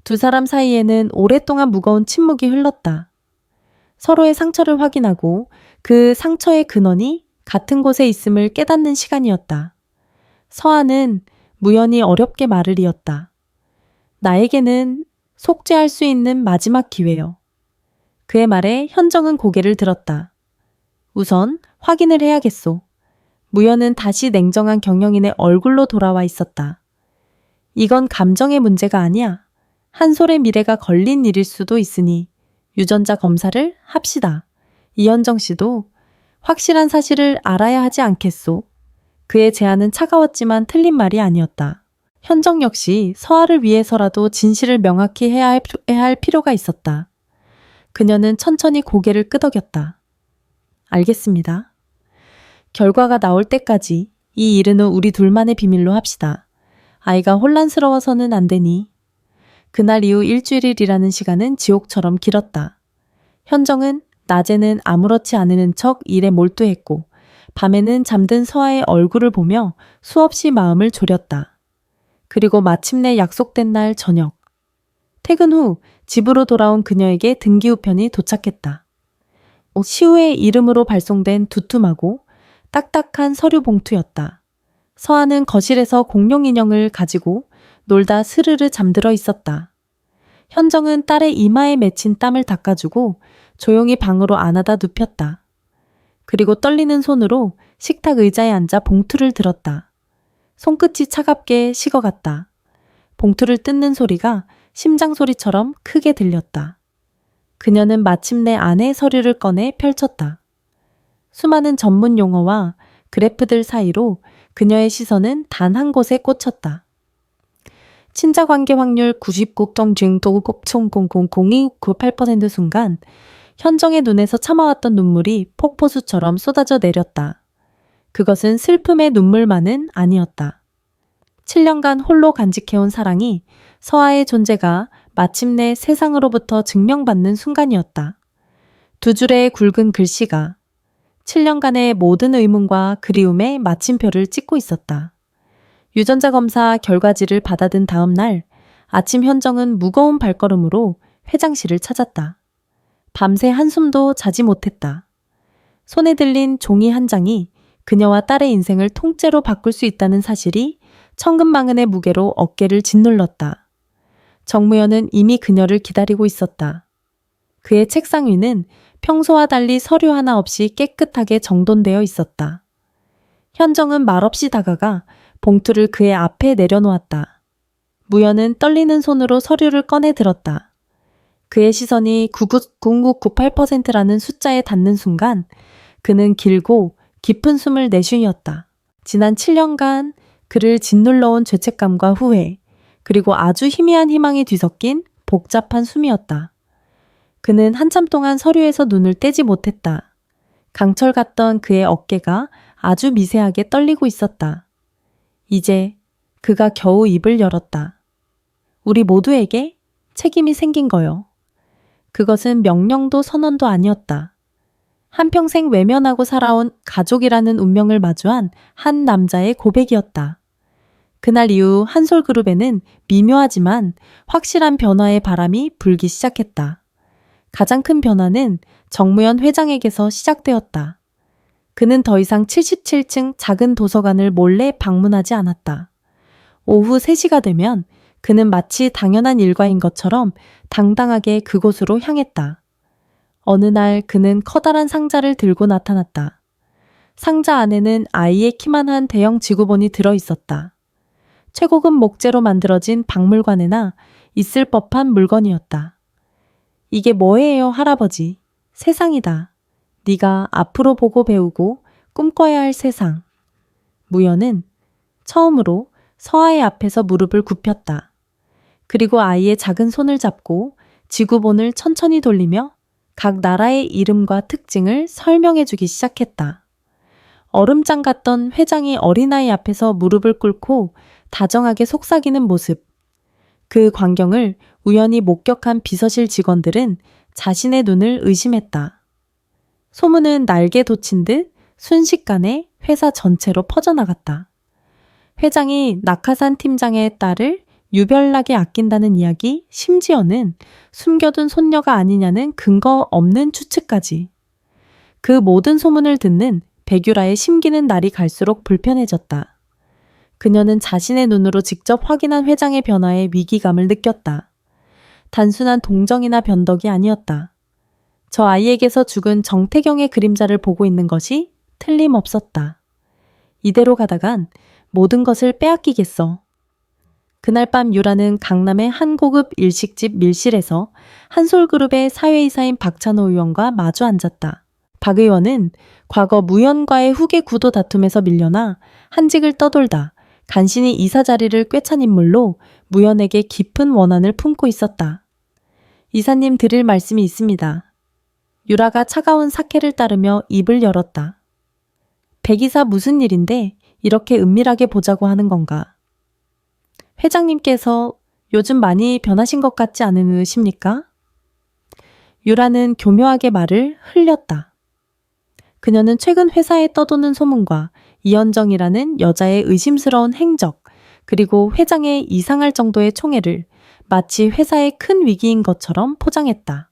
두 사람 사이에는 오랫동안 무거운 침묵이 흘렀다. 서로의 상처를 확인하고 그 상처의 근원이 같은 곳에 있음을 깨닫는 시간이었다. 서아는 무연히 어렵게 말을 이었다. 나에게는 속죄할 수 있는 마지막 기회요. 그의 말에 현정은 고개를 들었다. 우선 확인을 해야겠소. 무연은 다시 냉정한 경영인의 얼굴로 돌아와 있었다. 이건 감정의 문제가 아니야. 한솔의 미래가 걸린 일일 수도 있으니 유전자 검사를 합시다. 이현정 씨도 확실한 사실을 알아야 하지 않겠소. 그의 제안은 차가웠지만 틀린 말이 아니었다. 현정 역시 서아를 위해서라도 진실을 명확히 해야 할 필요가 있었다. 그녀는 천천히 고개를 끄덕였다. 알겠습니다. 결과가 나올 때까지 이 일은 우리 둘만의 비밀로 합시다. 아이가 혼란스러워서는 안 되니. 그날 이후 일주일이라는 시간은 지옥처럼 길었다. 현정은 낮에는 아무렇지 않은 척 일에 몰두했고 밤에는 잠든 서아의 얼굴을 보며 수없이 마음을 졸였다. 그리고 마침내 약속된 날 저녁. 퇴근 후 집으로 돌아온 그녀에게 등기우편이 도착했다. 시우의 이름으로 발송된 두툼하고 딱딱한 서류 봉투였다. 서아는 거실에서 공룡 인형을 가지고 놀다 스르르 잠들어 있었다. 현정은 딸의 이마에 맺힌 땀을 닦아주고 조용히 방으로 안아다 눕혔다. 그리고 떨리는 손으로 식탁 의자에 앉아 봉투를 들었다. 손끝이 차갑게 식어갔다. 봉투를 뜯는 소리가 심장 소리처럼 크게 들렸다. 그녀는 마침내 안의 서류를 꺼내 펼쳤다. 수많은 전문 용어와 그래프들 사이로 그녀의 시선은 단 한 곳에 꽂혔다. 친자관계 확률 99.0%. 순간 현정의 눈에서 참아왔던 눈물이 폭포수처럼 쏟아져 내렸다. 그것은 슬픔의 눈물만은 아니었다. 7년간 홀로 간직해온 사랑이 서아의 존재가 마침내 세상으로부터 증명받는 순간이었다. 두 줄의 굵은 글씨가 7년간의 모든 의문과 그리움의 마침표를 찍고 있었다. 유전자 검사 결과지를 받아든 다음 날 아침 현정은 무거운 발걸음으로 회장실을 찾았다. 밤새 한숨도 자지 못했다. 손에 들린 종이 한 장이 그녀와 딸의 인생을 통째로 바꿀 수 있다는 사실이 천근만근의 무게로 어깨를 짓눌렀다. 정무현은 이미 그녀를 기다리고 있었다. 그의 책상 위는 평소와 달리 서류 하나 없이 깨끗하게 정돈되어 있었다. 현정은 말없이 다가가 봉투를 그의 앞에 내려놓았다. 무연은 떨리는 손으로 서류를 꺼내 들었다. 그의 시선이 99.9998%라는 숫자에 닿는 순간 그는 길고 깊은 숨을 내쉬었다. 지난 7년간 그를 짓눌러온 죄책감과 후회, 그리고 아주 희미한 희망이 뒤섞인 복잡한 숨이었다. 그는 한참 동안 서류에서 눈을 떼지 못했다. 강철 같던 그의 어깨가 아주 미세하게 떨리고 있었다. 이제 그가 겨우 입을 열었다. 우리 모두에게 책임이 생긴 거요. 그것은 명령도 선언도 아니었다. 한평생 외면하고 살아온 가족이라는 운명을 마주한 한 남자의 고백이었다. 그날 이후 한솔그룹에는 미묘하지만 확실한 변화의 바람이 불기 시작했다. 가장 큰 변화는 정무현 회장에게서 시작되었다. 그는 더 이상 77층 작은 도서관을 몰래 방문하지 않았다. 오후 3시가 되면 그는 마치 당연한 일과인 것처럼 당당하게 그곳으로 향했다. 어느 날 그는 커다란 상자를 들고 나타났다. 상자 안에는 아이의 키만한 대형 지구본이 들어있었다. 최고급 목재로 만들어진 박물관에나 있을 법한 물건이었다. 이게 뭐예요, 할아버지? 세상이다. 네가 앞으로 보고 배우고 꿈꿔야 할 세상. 무연은 처음으로 서아의 앞에서 무릎을 굽혔다. 그리고 아이의 작은 손을 잡고 지구본을 천천히 돌리며 각 나라의 이름과 특징을 설명해주기 시작했다. 얼음장 같던 회장이 어린아이 앞에서 무릎을 꿇고 다정하게 속삭이는 모습. 그 광경을 우연히 목격한 비서실 직원들은 자신의 눈을 의심했다. 소문은 날개 돋친 듯 순식간에 회사 전체로 퍼져나갔다. 회장이 낙하산 팀장의 딸을 유별나게 아낀다는 이야기, 심지어는 숨겨둔 손녀가 아니냐는 근거 없는 추측까지. 그 모든 소문을 듣는 백유라의 심기는 날이 갈수록 불편해졌다. 그녀는 자신의 눈으로 직접 확인한 회장의 변화에 위기감을 느꼈다. 단순한 동정이나 변덕이 아니었다. 저 아이에게서 죽은 정태경의 그림자를 보고 있는 것이 틀림없었다. 이대로 가다간 모든 것을 빼앗기겠어. 그날 밤 유라는 강남의 한 고급 일식집 밀실에서 한솔그룹의 사회이사인 박찬호 의원과 마주 앉았다. 박 의원은 과거 무연과의 후계 구도 다툼에서 밀려나 한직을 떠돌다 간신히 이사 자리를 꿰찬 인물로 무연에게 깊은 원한을 품고 있었다. 이사님 드릴 말씀이 있습니다. 유라가 차가운 사케를 따르며 입을 열었다. 백 이사 무슨 일인데 이렇게 은밀하게 보자고 하는 건가? 회장님께서 요즘 많이 변하신 것 같지 않으십니까? 유라는 교묘하게 말을 흘렸다. 그녀는 최근 회사에 떠도는 소문과 이현정이라는 여자의 의심스러운 행적, 그리고 회장의 이상할 정도의 총애를 마치 회사의 큰 위기인 것처럼 포장했다.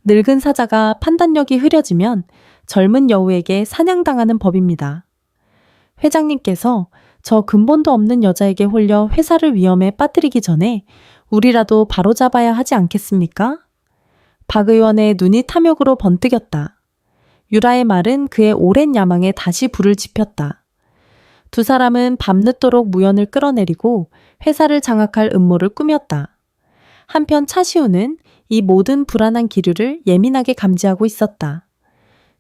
늙은 사자가 판단력이 흐려지면 젊은 여우에게 사냥당하는 법입니다. 회장님께서 저 근본도 없는 여자에게 홀려 회사를 위험에 빠뜨리기 전에 우리라도 바로잡아야 하지 않겠습니까? 박 의원의 눈이 탐욕으로 번뜩였다. 유라의 말은 그의 오랜 야망에 다시 불을 지폈다. 두 사람은 밤늦도록 무연을 끌어내리고 회사를 장악할 음모를 꾸몄다. 한편 차시우는 이 모든 불안한 기류를 예민하게 감지하고 있었다.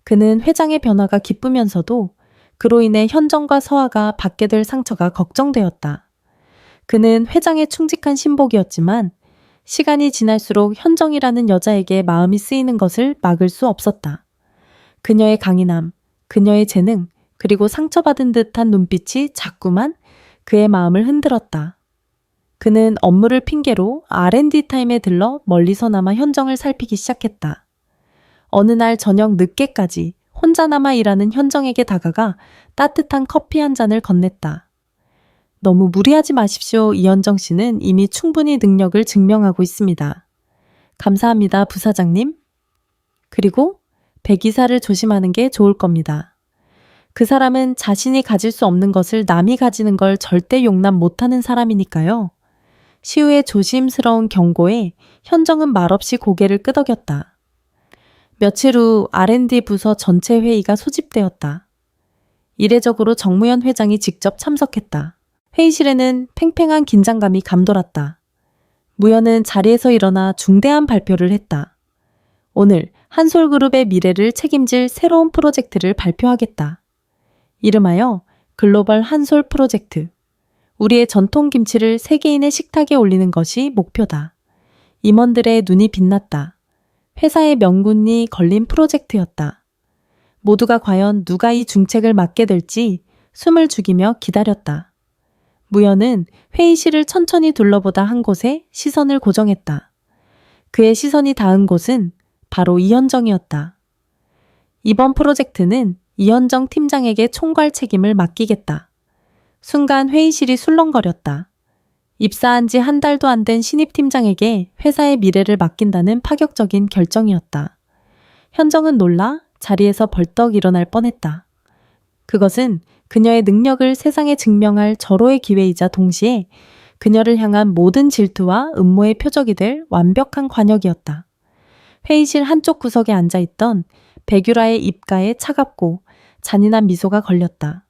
그는 회장의 변화가 기쁘면서도 그로 인해 현정과 서아가 받게 될 상처가 걱정되었다. 그는 회장의 충직한 신복이었지만 시간이 지날수록 현정이라는 여자에게 마음이 쓰이는 것을 막을 수 없었다. 그녀의 강인함, 그녀의 재능, 그리고 상처받은 듯한 눈빛이 자꾸만 그의 마음을 흔들었다. 그는 업무를 핑계로 R&D 타임에 들러 멀리서나마 현정을 살피기 시작했다. 어느 날 저녁 늦게까지 혼자 남아 일하는 현정에게 다가가 따뜻한 커피 한 잔을 건넸다. 너무 무리하지 마십시오. 이현정 씨는 이미 충분히 능력을 증명하고 있습니다. 감사합니다, 부사장님. 그리고 백이사를 조심하는 게 좋을 겁니다. 그 사람은 자신이 가질 수 없는 것을 남이 가지는 걸 절대 용납 못하는 사람이니까요. 시우의 조심스러운 경고에 현정은 말없이 고개를 끄덕였다. 며칠 후 R&D 부서 전체 회의가 소집되었다. 이례적으로 정무현 회장이 직접 참석했다. 회의실에는 팽팽한 긴장감이 감돌았다. 무현은 자리에서 일어나 중대한 발표를 했다. 오늘 한솔그룹의 미래를 책임질 새로운 프로젝트를 발표하겠다. 이름하여 글로벌 한솔 프로젝트. 우리의 전통 김치를 세계인의 식탁에 올리는 것이 목표다. 임원들의 눈이 빛났다. 회사의 명분이 걸린 프로젝트였다. 모두가 과연 누가 이 중책을 맡게 될지 숨을 죽이며 기다렸다. 무연은 회의실을 천천히 둘러보다 한 곳에 시선을 고정했다. 그의 시선이 닿은 곳은 바로 이현정이었다. 이번 프로젝트는 이현정 팀장에게 총괄 책임을 맡기겠다. 순간 회의실이 술렁거렸다. 입사한 지 한 달도 안 된 신입 팀장에게 회사의 미래를 맡긴다는 파격적인 결정이었다. 현정은 놀라 자리에서 벌떡 일어날 뻔했다. 그것은 그녀의 능력을 세상에 증명할 절호의 기회이자 동시에 그녀를 향한 모든 질투와 음모의 표적이 될 완벽한 관역이었다. 회의실 한쪽 구석에 앉아있던 백유라의 입가에 차갑고 잔인한 미소가 걸렸다.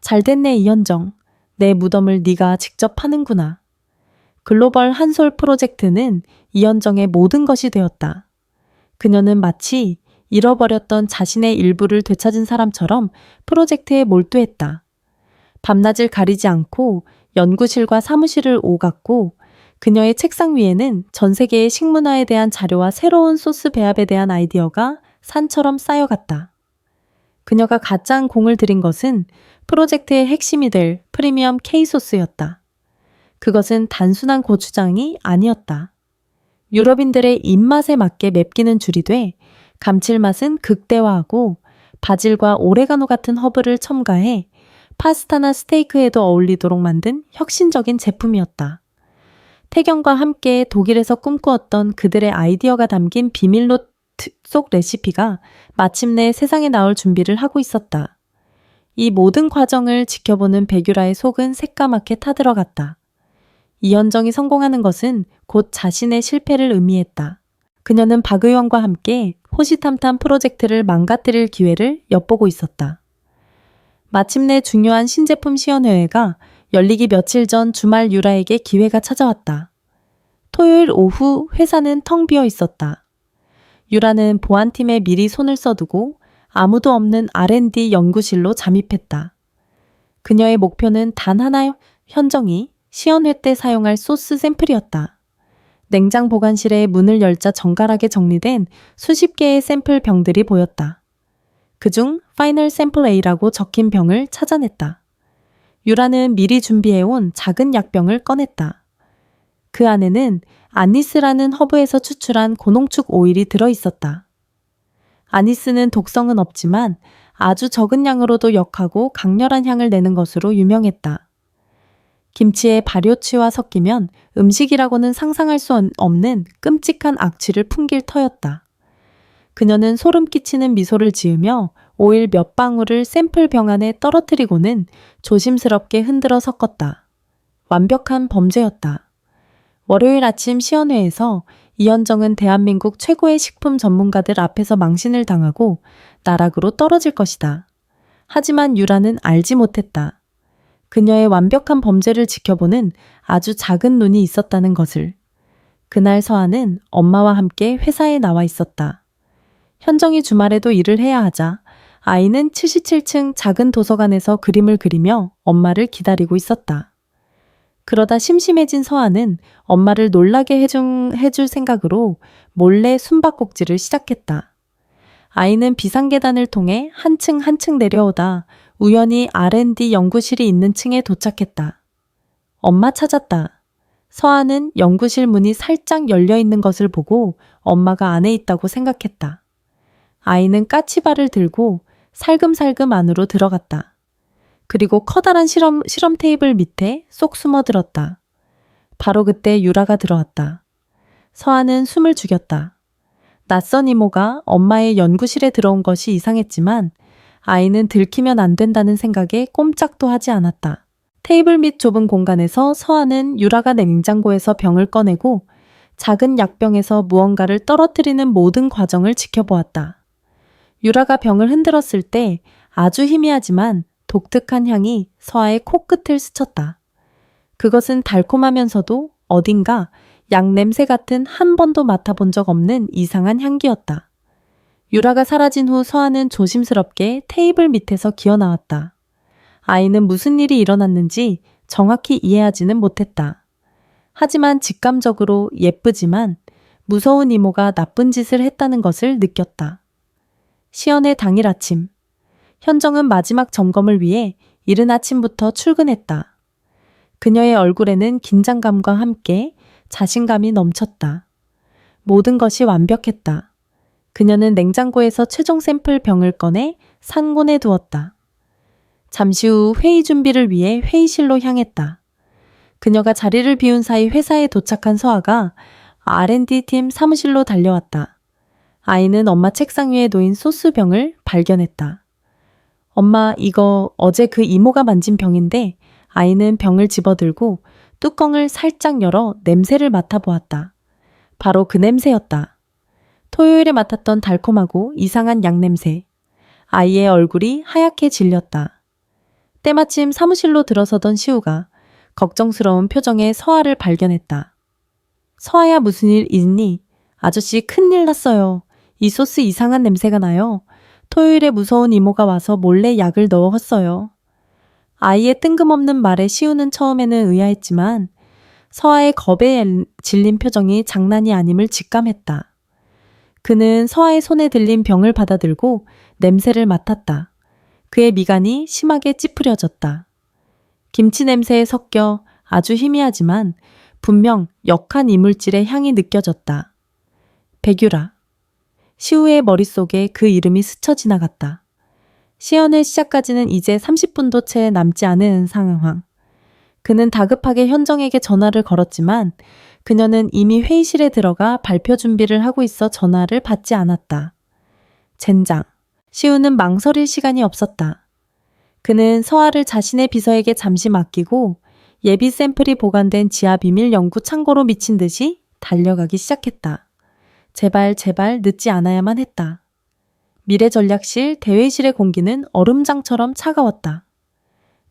잘됐네 이현정. 내 무덤을 네가 직접 파는구나. 글로벌 한솔 프로젝트는 이현정의 모든 것이 되었다. 그녀는 마치 잃어버렸던 자신의 일부를 되찾은 사람처럼 프로젝트에 몰두했다. 밤낮을 가리지 않고 연구실과 사무실을 오갔고 그녀의 책상 위에는 전 세계의 식문화에 대한 자료와 새로운 소스 배합에 대한 아이디어가 산처럼 쌓여갔다. 그녀가 가장 공을 들인 것은 프로젝트의 핵심이 될 프리미엄 K소스였다. 그것은 단순한 고추장이 아니었다. 유럽인들의 입맛에 맞게 맵기는 줄이되 감칠맛은 극대화하고 바질과 오레가노 같은 허브를 첨가해 파스타나 스테이크에도 어울리도록 만든 혁신적인 제품이었다. 태경과 함께 독일에서 꿈꾸었던 그들의 아이디어가 담긴 비밀노트 속 레시피가 마침내 세상에 나올 준비를 하고 있었다. 이 모든 과정을 지켜보는 백유라의 속은 새까맣게 타들어갔다. 이현정이 성공하는 것은 곧 자신의 실패를 의미했다. 그녀는 박 의원과 함께 호시탐탐 프로젝트를 망가뜨릴 기회를 엿보고 있었다. 마침내 중요한 신제품 시연회가 열리기 며칠 전 주말 유라에게 기회가 찾아왔다. 토요일 오후 회사는 텅 비어 있었다. 유라는 보안팀에 미리 손을 써두고 아무도 없는 R&D 연구실로 잠입했다. 그녀의 목표는 단 하나, 현정이 시연회 때 사용할 소스 샘플이었다. 냉장 보관실에 문을 열자 정갈하게 정리된 수십 개의 샘플 병들이 보였다. 그중 파이널 샘플 A라고 적힌 병을 찾아냈다. 유라는 미리 준비해온 작은 약병을 꺼냈다. 그 안에는 아니스라는 허브에서 추출한 고농축 오일이 들어있었다. 아니스는 독성은 없지만 아주 적은 양으로도 역하고 강렬한 향을 내는 것으로 유명했다. 김치에 발효취와 섞이면 음식이라고는 상상할 수 없는 끔찍한 악취를 풍길 터였다. 그녀는 소름 끼치는 미소를 지으며 오일 몇 방울을 샘플 병 안에 떨어뜨리고는 조심스럽게 흔들어 섞었다. 완벽한 범죄였다. 월요일 아침 시연회에서 이현정은 대한민국 최고의 식품 전문가들 앞에서 망신을 당하고 나락으로 떨어질 것이다. 하지만 유라는 알지 못했다. 그녀의 완벽한 범죄를 지켜보는 아주 작은 눈이 있었다는 것을. 그날 서아는 엄마와 함께 회사에 나와 있었다. 현정이 주말에도 일을 해야 하자 아이는 77층 작은 도서관에서 그림을 그리며 엄마를 기다리고 있었다. 그러다 심심해진 서아는 엄마를 놀라게 해줄 생각으로 몰래 숨바꼭질을 시작했다. 아이는 비상계단을 통해 한 층 한 층 내려오다 우연히 R&D 연구실이 있는 층에 도착했다. 엄마 찾았다. 서아는 연구실 문이 살짝 열려 있는 것을 보고 엄마가 안에 있다고 생각했다. 아이는 까치발을 들고 살금살금 안으로 들어갔다. 그리고 커다란 실험 테이블 밑에 쏙 숨어들었다. 바로 그때 유라가 들어왔다. 서아는 숨을 죽였다. 낯선 이모가 엄마의 연구실에 들어온 것이 이상했지만 아이는 들키면 안 된다는 생각에 꼼짝도 하지 않았다. 테이블 밑 좁은 공간에서 서아는 유라가 냉장고에서 병을 꺼내고 작은 약병에서 무언가를 떨어뜨리는 모든 과정을 지켜보았다. 유라가 병을 흔들었을 때 아주 희미하지만 독특한 향이 서아의 코끝을 스쳤다. 그것은 달콤하면서도 어딘가 약 냄새 같은 한 번도 맡아본 적 없는 이상한 향기였다. 유라가 사라진 후 서아는 조심스럽게 테이블 밑에서 기어나왔다. 아이는 무슨 일이 일어났는지 정확히 이해하지는 못했다. 하지만 직감적으로 예쁘지만 무서운 이모가 나쁜 짓을 했다는 것을 느꼈다. 시연회 당일 아침. 현정은 마지막 점검을 위해 이른 아침부터 출근했다. 그녀의 얼굴에는 긴장감과 함께 자신감이 넘쳤다. 모든 것이 완벽했다. 그녀는 냉장고에서 최종 샘플 병을 꺼내 상온에 두었다. 잠시 후 회의 준비를 위해 회의실로 향했다. 그녀가 자리를 비운 사이 회사에 도착한 서아가 R&D 팀 사무실로 달려왔다. 아이는 엄마 책상 위에 놓인 소스병을 발견했다. 엄마, 이거 어제 그 이모가 만진 병인데 아이는 병을 집어들고 뚜껑을 살짝 열어 냄새를 맡아보았다. 바로 그 냄새였다. 토요일에 맡았던 달콤하고 이상한 약냄새. 아이의 얼굴이 하얗게 질렸다. 때마침 사무실로 들어서던 시우가 걱정스러운 표정의 서아를 발견했다. 서아야, 무슨 일 있니? 아저씨 큰일 났어요. 이 소스 이상한 냄새가 나요. 토요일에 무서운 이모가 와서 몰래 약을 넣었어요. 아이의 뜬금없는 말에 시우는 처음에는 의아했지만 서아의 겁에 질린 표정이 장난이 아님을 직감했다. 그는 서아의 손에 들린 병을 받아들고 냄새를 맡았다. 그의 미간이 심하게 찌푸려졌다. 김치 냄새에 섞여 아주 희미하지만 분명 역한 이물질의 향이 느껴졌다. 백유라. 시우의 머릿속에 그 이름이 스쳐 지나갔다. 시연의 시작까지는 이제 30분도 채 남지 않은 상황. 그는 다급하게 현정에게 전화를 걸었지만 그녀는 이미 회의실에 들어가 발표 준비를 하고 있어 전화를 받지 않았다. 젠장. 시우는 망설일 시간이 없었다. 그는 서화를 자신의 비서에게 잠시 맡기고 예비 샘플이 보관된 지하 비밀 연구 창고로 미친 듯이 달려가기 시작했다. 제발 늦지 않아야만 했다. 미래전략실 대회실의 공기는 얼음장처럼 차가웠다.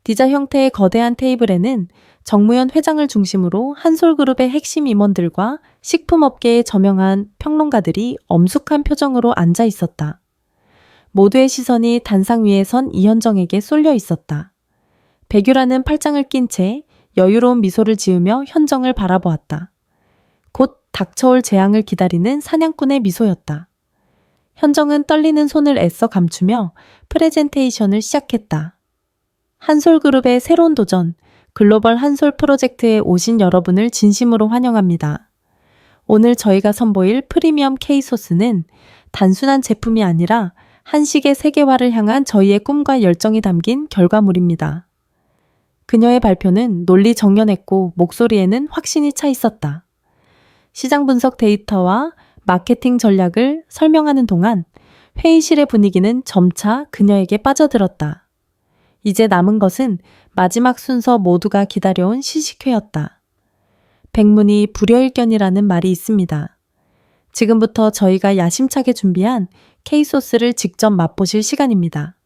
디자 형태의 거대한 테이블에는 정무현 회장을 중심으로 한솔그룹의 핵심 임원들과 식품업계의 저명한 평론가들이 엄숙한 표정으로 앉아 있었다. 모두의 시선이 단상 위에 선 이현정에게 쏠려 있었다. 백유라는 팔짱을 낀 채 여유로운 미소를 지으며 현정을 바라보았다. 곧 닥쳐올 재앙을 기다리는 사냥꾼의 미소였다. 현정은 떨리는 손을 애써 감추며 프레젠테이션을 시작했다. 한솔그룹의 새로운 도전, 글로벌 한솔 프로젝트에 오신 여러분을 진심으로 환영합니다. 오늘 저희가 선보일 프리미엄 K소스는 단순한 제품이 아니라 한식의 세계화를 향한 저희의 꿈과 열정이 담긴 결과물입니다. 그녀의 발표는 논리 정연했고 목소리에는 확신이 차 있었다. 시장 분석 데이터와 마케팅 전략을 설명하는 동안 회의실의 분위기는 점차 그녀에게 빠져들었다. 이제 남은 것은 마지막 순서 모두가 기다려온 시식회였다. 백문이 불여일견이라는 말이 있습니다. 지금부터 저희가 야심차게 준비한 K소스를 직접 맛보실 시간입니다.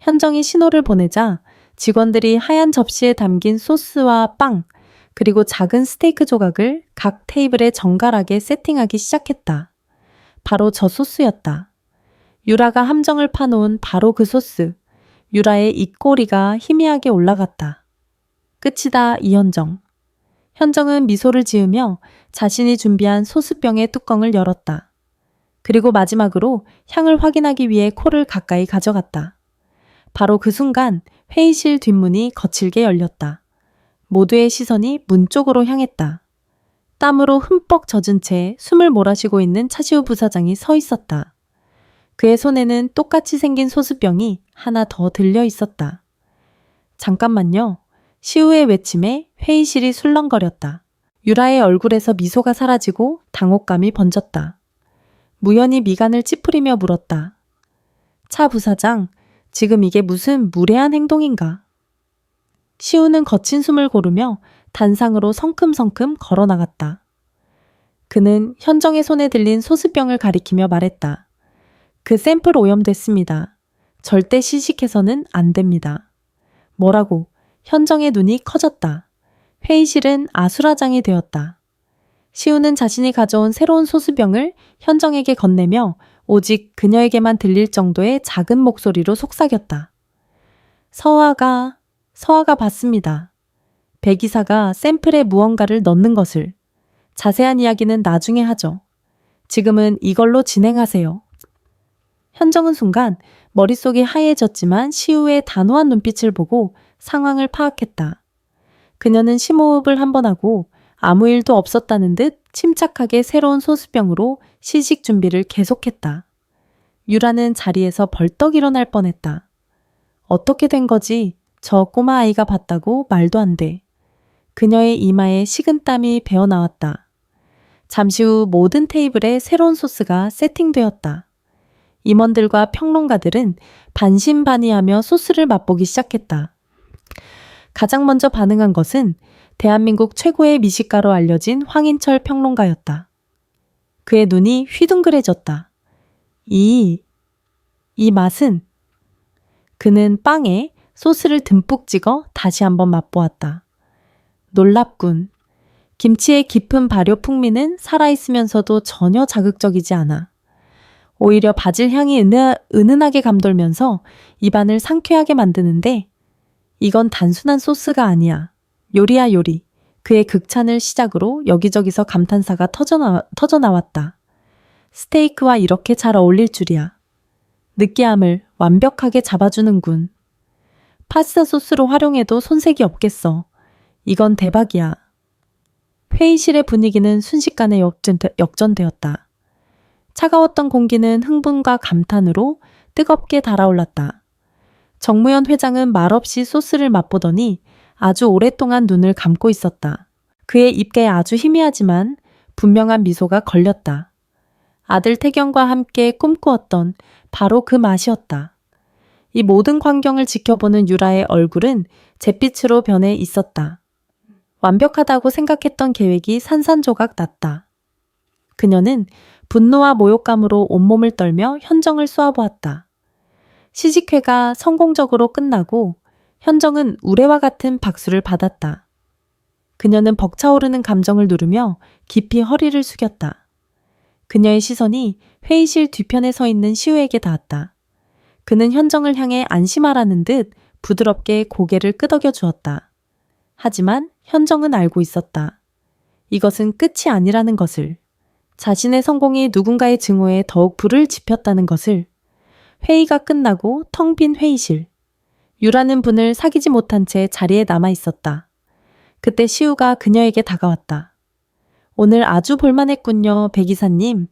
현정이 신호를 보내자 직원들이 하얀 접시에 담긴 소스와 빵, 그리고 작은 스테이크 조각을 각 테이블에 정갈하게 세팅하기 시작했다. 바로 저 소스였다. 유라가 함정을 파놓은 바로 그 소스. 유라의 입꼬리가 희미하게 올라갔다. 끝이다, 이현정. 현정은 미소를 지으며 자신이 준비한 소스병의 뚜껑을 열었다. 그리고 마지막으로 향을 확인하기 위해 코를 가까이 가져갔다. 바로 그 순간 회의실 뒷문이 거칠게 열렸다. 모두의 시선이 문 쪽으로 향했다. 땀으로 흠뻑 젖은 채 숨을 몰아쉬고 있는 차시우 부사장이 서 있었다. 그의 손에는 똑같이 생긴 소스병이 하나 더 들려 있었다. 잠깐만요. 시우의 외침에 회의실이 술렁거렸다. 유라의 얼굴에서 미소가 사라지고 당혹감이 번졌다. 무연히 미간을 찌푸리며 물었다. 차 부사장, 지금 이게 무슨 무례한 행동인가? 시우는 거친 숨을 고르며 단상으로 성큼성큼 걸어나갔다. 그는 현정의 손에 들린 소스병을 가리키며 말했다. 그 샘플 오염됐습니다. 절대 시식해서는 안 됩니다. 뭐라고? 현정의 눈이 커졌다. 회의실은 아수라장이 되었다. 시우는 자신이 가져온 새로운 소스병을 현정에게 건네며 오직 그녀에게만 들릴 정도의 작은 목소리로 속삭였다. 서화가 봤습니다. 백 이사가 샘플에 무언가를 넣는 것을. 자세한 이야기는 나중에 하죠. 지금은 이걸로 진행하세요. 현정은 순간 머릿속이 하얘졌지만 시우의 단호한 눈빛을 보고 상황을 파악했다. 그녀는 심호흡을 한번 하고 아무 일도 없었다는 듯 침착하게 새로운 소스병으로 시식 준비를 계속했다. 유라는 자리에서 벌떡 일어날 뻔했다. 어떻게 된 거지? 저 꼬마 아이가 봤다고 말도 안 돼. 그녀의 이마에 식은땀이 배어나왔다. 잠시 후 모든 테이블에 새로운 소스가 세팅되었다. 임원들과 평론가들은 반신반의하며 소스를 맛보기 시작했다. 가장 먼저 반응한 것은 대한민국 최고의 미식가로 알려진 황인철 평론가였다. 그의 눈이 휘둥그레졌다. 이 맛은? 그는 빵에 소스를 듬뿍 찍어 다시 한번 맛보았다. 놀랍군. 김치의 깊은 발효 풍미는 살아있으면서도 전혀 자극적이지 않아. 오히려 바질 향이 은은하게 감돌면서 입안을 상쾌하게 만드는데 이건 단순한 소스가 아니야. 요리야 요리. 그의 극찬을 시작으로 여기저기서 감탄사가 터져나왔다. 스테이크와 이렇게 잘 어울릴 줄이야. 느끼함을 완벽하게 잡아주는군. 파스타 소스로 활용해도 손색이 없겠어. 이건 대박이야. 회의실의 분위기는 순식간에 역전되었다. 차가웠던 공기는 흥분과 감탄으로 뜨겁게 달아올랐다. 정무현 회장은 말없이 소스를 맛보더니 아주 오랫동안 눈을 감고 있었다. 그의 입가에 아주 희미하지만 분명한 미소가 걸렸다. 아들 태경과 함께 꿈꾸었던 바로 그 맛이었다. 이 모든 광경을 지켜보는 유라의 얼굴은 잿빛으로 변해 있었다. 완벽하다고 생각했던 계획이 산산조각 났다. 그녀는 분노와 모욕감으로 온몸을 떨며 현정을 쏘아보았다. 시식회가 성공적으로 끝나고 현정은 우레와 같은 박수를 받았다. 그녀는 벅차오르는 감정을 누르며 깊이 허리를 숙였다. 그녀의 시선이 회의실 뒤편에 서 있는 시우에게 닿았다. 그는 현정을 향해 안심하라는 듯 부드럽게 고개를 끄덕여 주었다. 하지만 현정은 알고 있었다. 이것은 끝이 아니라는 것을. 자신의 성공이 누군가의 증오에 더욱 불을 지폈다는 것을. 회의가 끝나고 텅 빈 회의실. 유라는 분을 사귀지 못한 채 자리에 남아 있었다. 그때 시우가 그녀에게 다가왔다. 오늘 아주 볼만했군요, 배 기사님.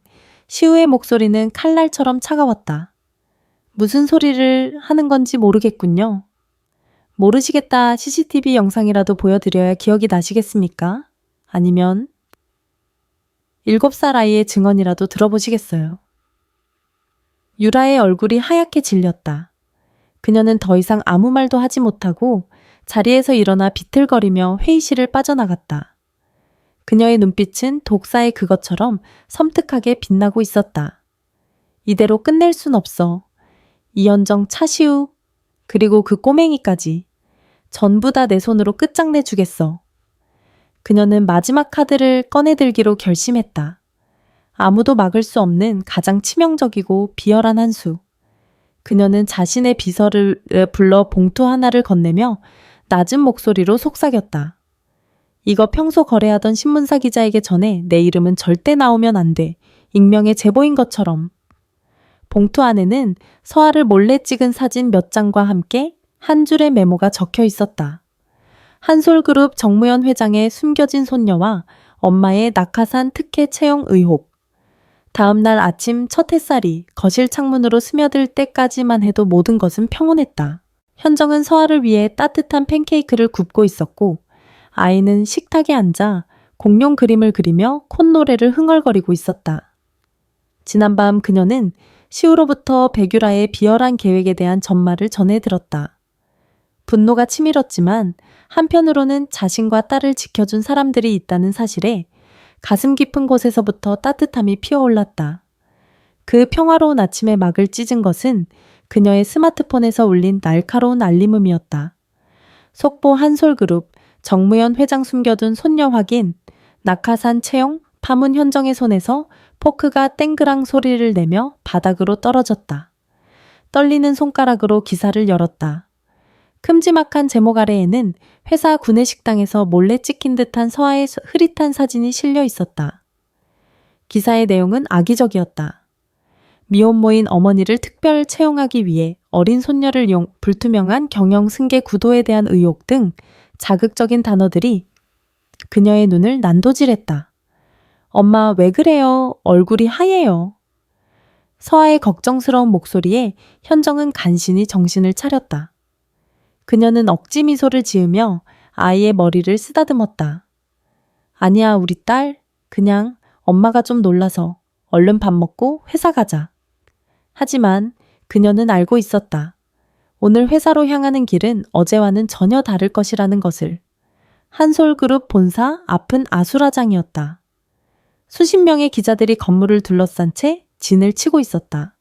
시우의 목소리는 칼날처럼 차가웠다. 무슨 소리를 하는 건지 모르겠군요. 모르시겠다. CCTV 영상이라도 보여드려야 기억이 나시겠습니까? 아니면 7살 아이의 증언이라도 들어보시겠어요. 유라의 얼굴이 하얗게 질렸다. 그녀는 더 이상 아무 말도 하지 못하고 자리에서 일어나 비틀거리며 회의실을 빠져나갔다. 그녀의 눈빛은 독사의 그것처럼 섬뜩하게 빛나고 있었다. 이대로 끝낼 순 없어. 이현정, 차시우, 그리고 그 꼬맹이까지 전부 다 내 손으로 끝장내 주겠어. 그녀는 마지막 카드를 꺼내들기로 결심했다. 아무도 막을 수 없는 가장 치명적이고 비열한 한 수. 그녀는 자신의 비서를 불러 봉투 하나를 건네며 낮은 목소리로 속삭였다. 이거 평소 거래하던 신문사 기자에게 전해 내 이름은 절대 나오면 안 돼. 익명의 제보인 것처럼. 봉투 안에는 서아를 몰래 찍은 사진 몇 장과 함께 한 줄의 메모가 적혀 있었다. 한솔그룹 정무연 회장의 숨겨진 손녀와 엄마의 낙하산 특혜 채용 의혹. 다음 날 아침 첫 햇살이 거실 창문으로 스며들 때까지만 해도 모든 것은 평온했다. 현정은 서아를 위해 따뜻한 팬케이크를 굽고 있었고 아이는 식탁에 앉아 공룡 그림을 그리며 콧노래를 흥얼거리고 있었다. 지난밤 그녀는 시우로부터 백유라의 비열한 계획에 대한 전말을 전해 들었다. 분노가 치밀었지만 한편으로는 자신과 딸을 지켜준 사람들이 있다는 사실에 가슴 깊은 곳에서부터 따뜻함이 피어올랐다. 그 평화로운 아침에 막을 찢은 것은 그녀의 스마트폰에서 울린 날카로운 알림음이었다. 속보 한솔그룹 정무연 회장 숨겨둔 손녀 확인, 낙하산 채용, 파문 현정의 손에서 포크가 땡그랑 소리를 내며 바닥으로 떨어졌다. 떨리는 손가락으로 기사를 열었다. 큼지막한 제목 아래에는 회사 구내식당에서 몰래 찍힌 듯한 서아의 흐릿한 사진이 실려 있었다. 기사의 내용은 악의적이었다. 미혼모인 어머니를 특별 채용하기 위해 어린 손녀를 이용 불투명한 경영 승계 구도에 대한 의혹 등 자극적인 단어들이 그녀의 눈을 난도질했다. 엄마 왜 그래요? 얼굴이 하얘요. 서아의 걱정스러운 목소리에 현정은 간신히 정신을 차렸다. 그녀는 억지 미소를 지으며 아이의 머리를 쓰다듬었다. 아니야, 우리 딸. 그냥 엄마가 좀 놀라서 얼른 밥 먹고 회사 가자. 하지만 그녀는 알고 있었다. 오늘 회사로 향하는 길은 어제와는 전혀 다를 것이라는 것을. 한솔그룹 본사 앞은 아수라장이었다. 수십 명의 기자들이 건물을 둘러싼 채 진을 치고 있었다.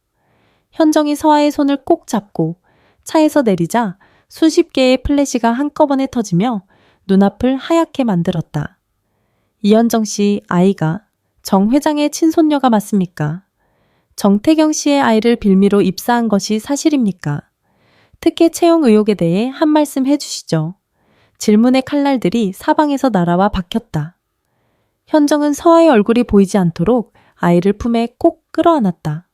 현정이 서아의 손을 꼭 잡고 차에서 내리자 수십 개의 플래시가 한꺼번에 터지며 눈앞을 하얗게 만들었다. 이현정 씨 아이가 정 회장의 친손녀가 맞습니까? 정태경 씨의 아이를 빌미로 입사한 것이 사실입니까? 특혜 채용 의혹에 대해 한 말씀 해주시죠. 질문의 칼날들이 사방에서 날아와 박혔다. 현정은 서아의 얼굴이 보이지 않도록 아이를 품에 꼭 끌어안았다.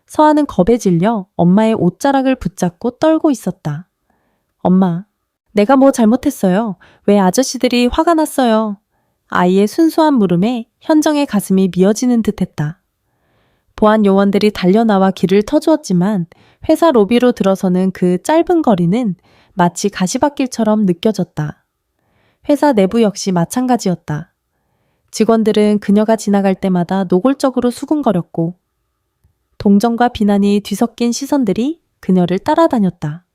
서아는 겁에 질려 엄마의 옷자락을 붙잡고 떨고 있었다. 엄마, 내가 뭐 잘못했어요? 왜 아저씨들이 화가 났어요? 아이의 순수한 물음에 현정의 가슴이 미어지는 듯했다. 보안 요원들이 달려나와 길을 터주었지만 회사 로비로 들어서는 그 짧은 거리는 마치 가시밭길처럼 느껴졌다. 회사 내부 역시 마찬가지였다. 직원들은 그녀가 지나갈 때마다 노골적으로 수군거렸고 동정과 비난이 뒤섞인 시선들이 그녀를 따라다녔다.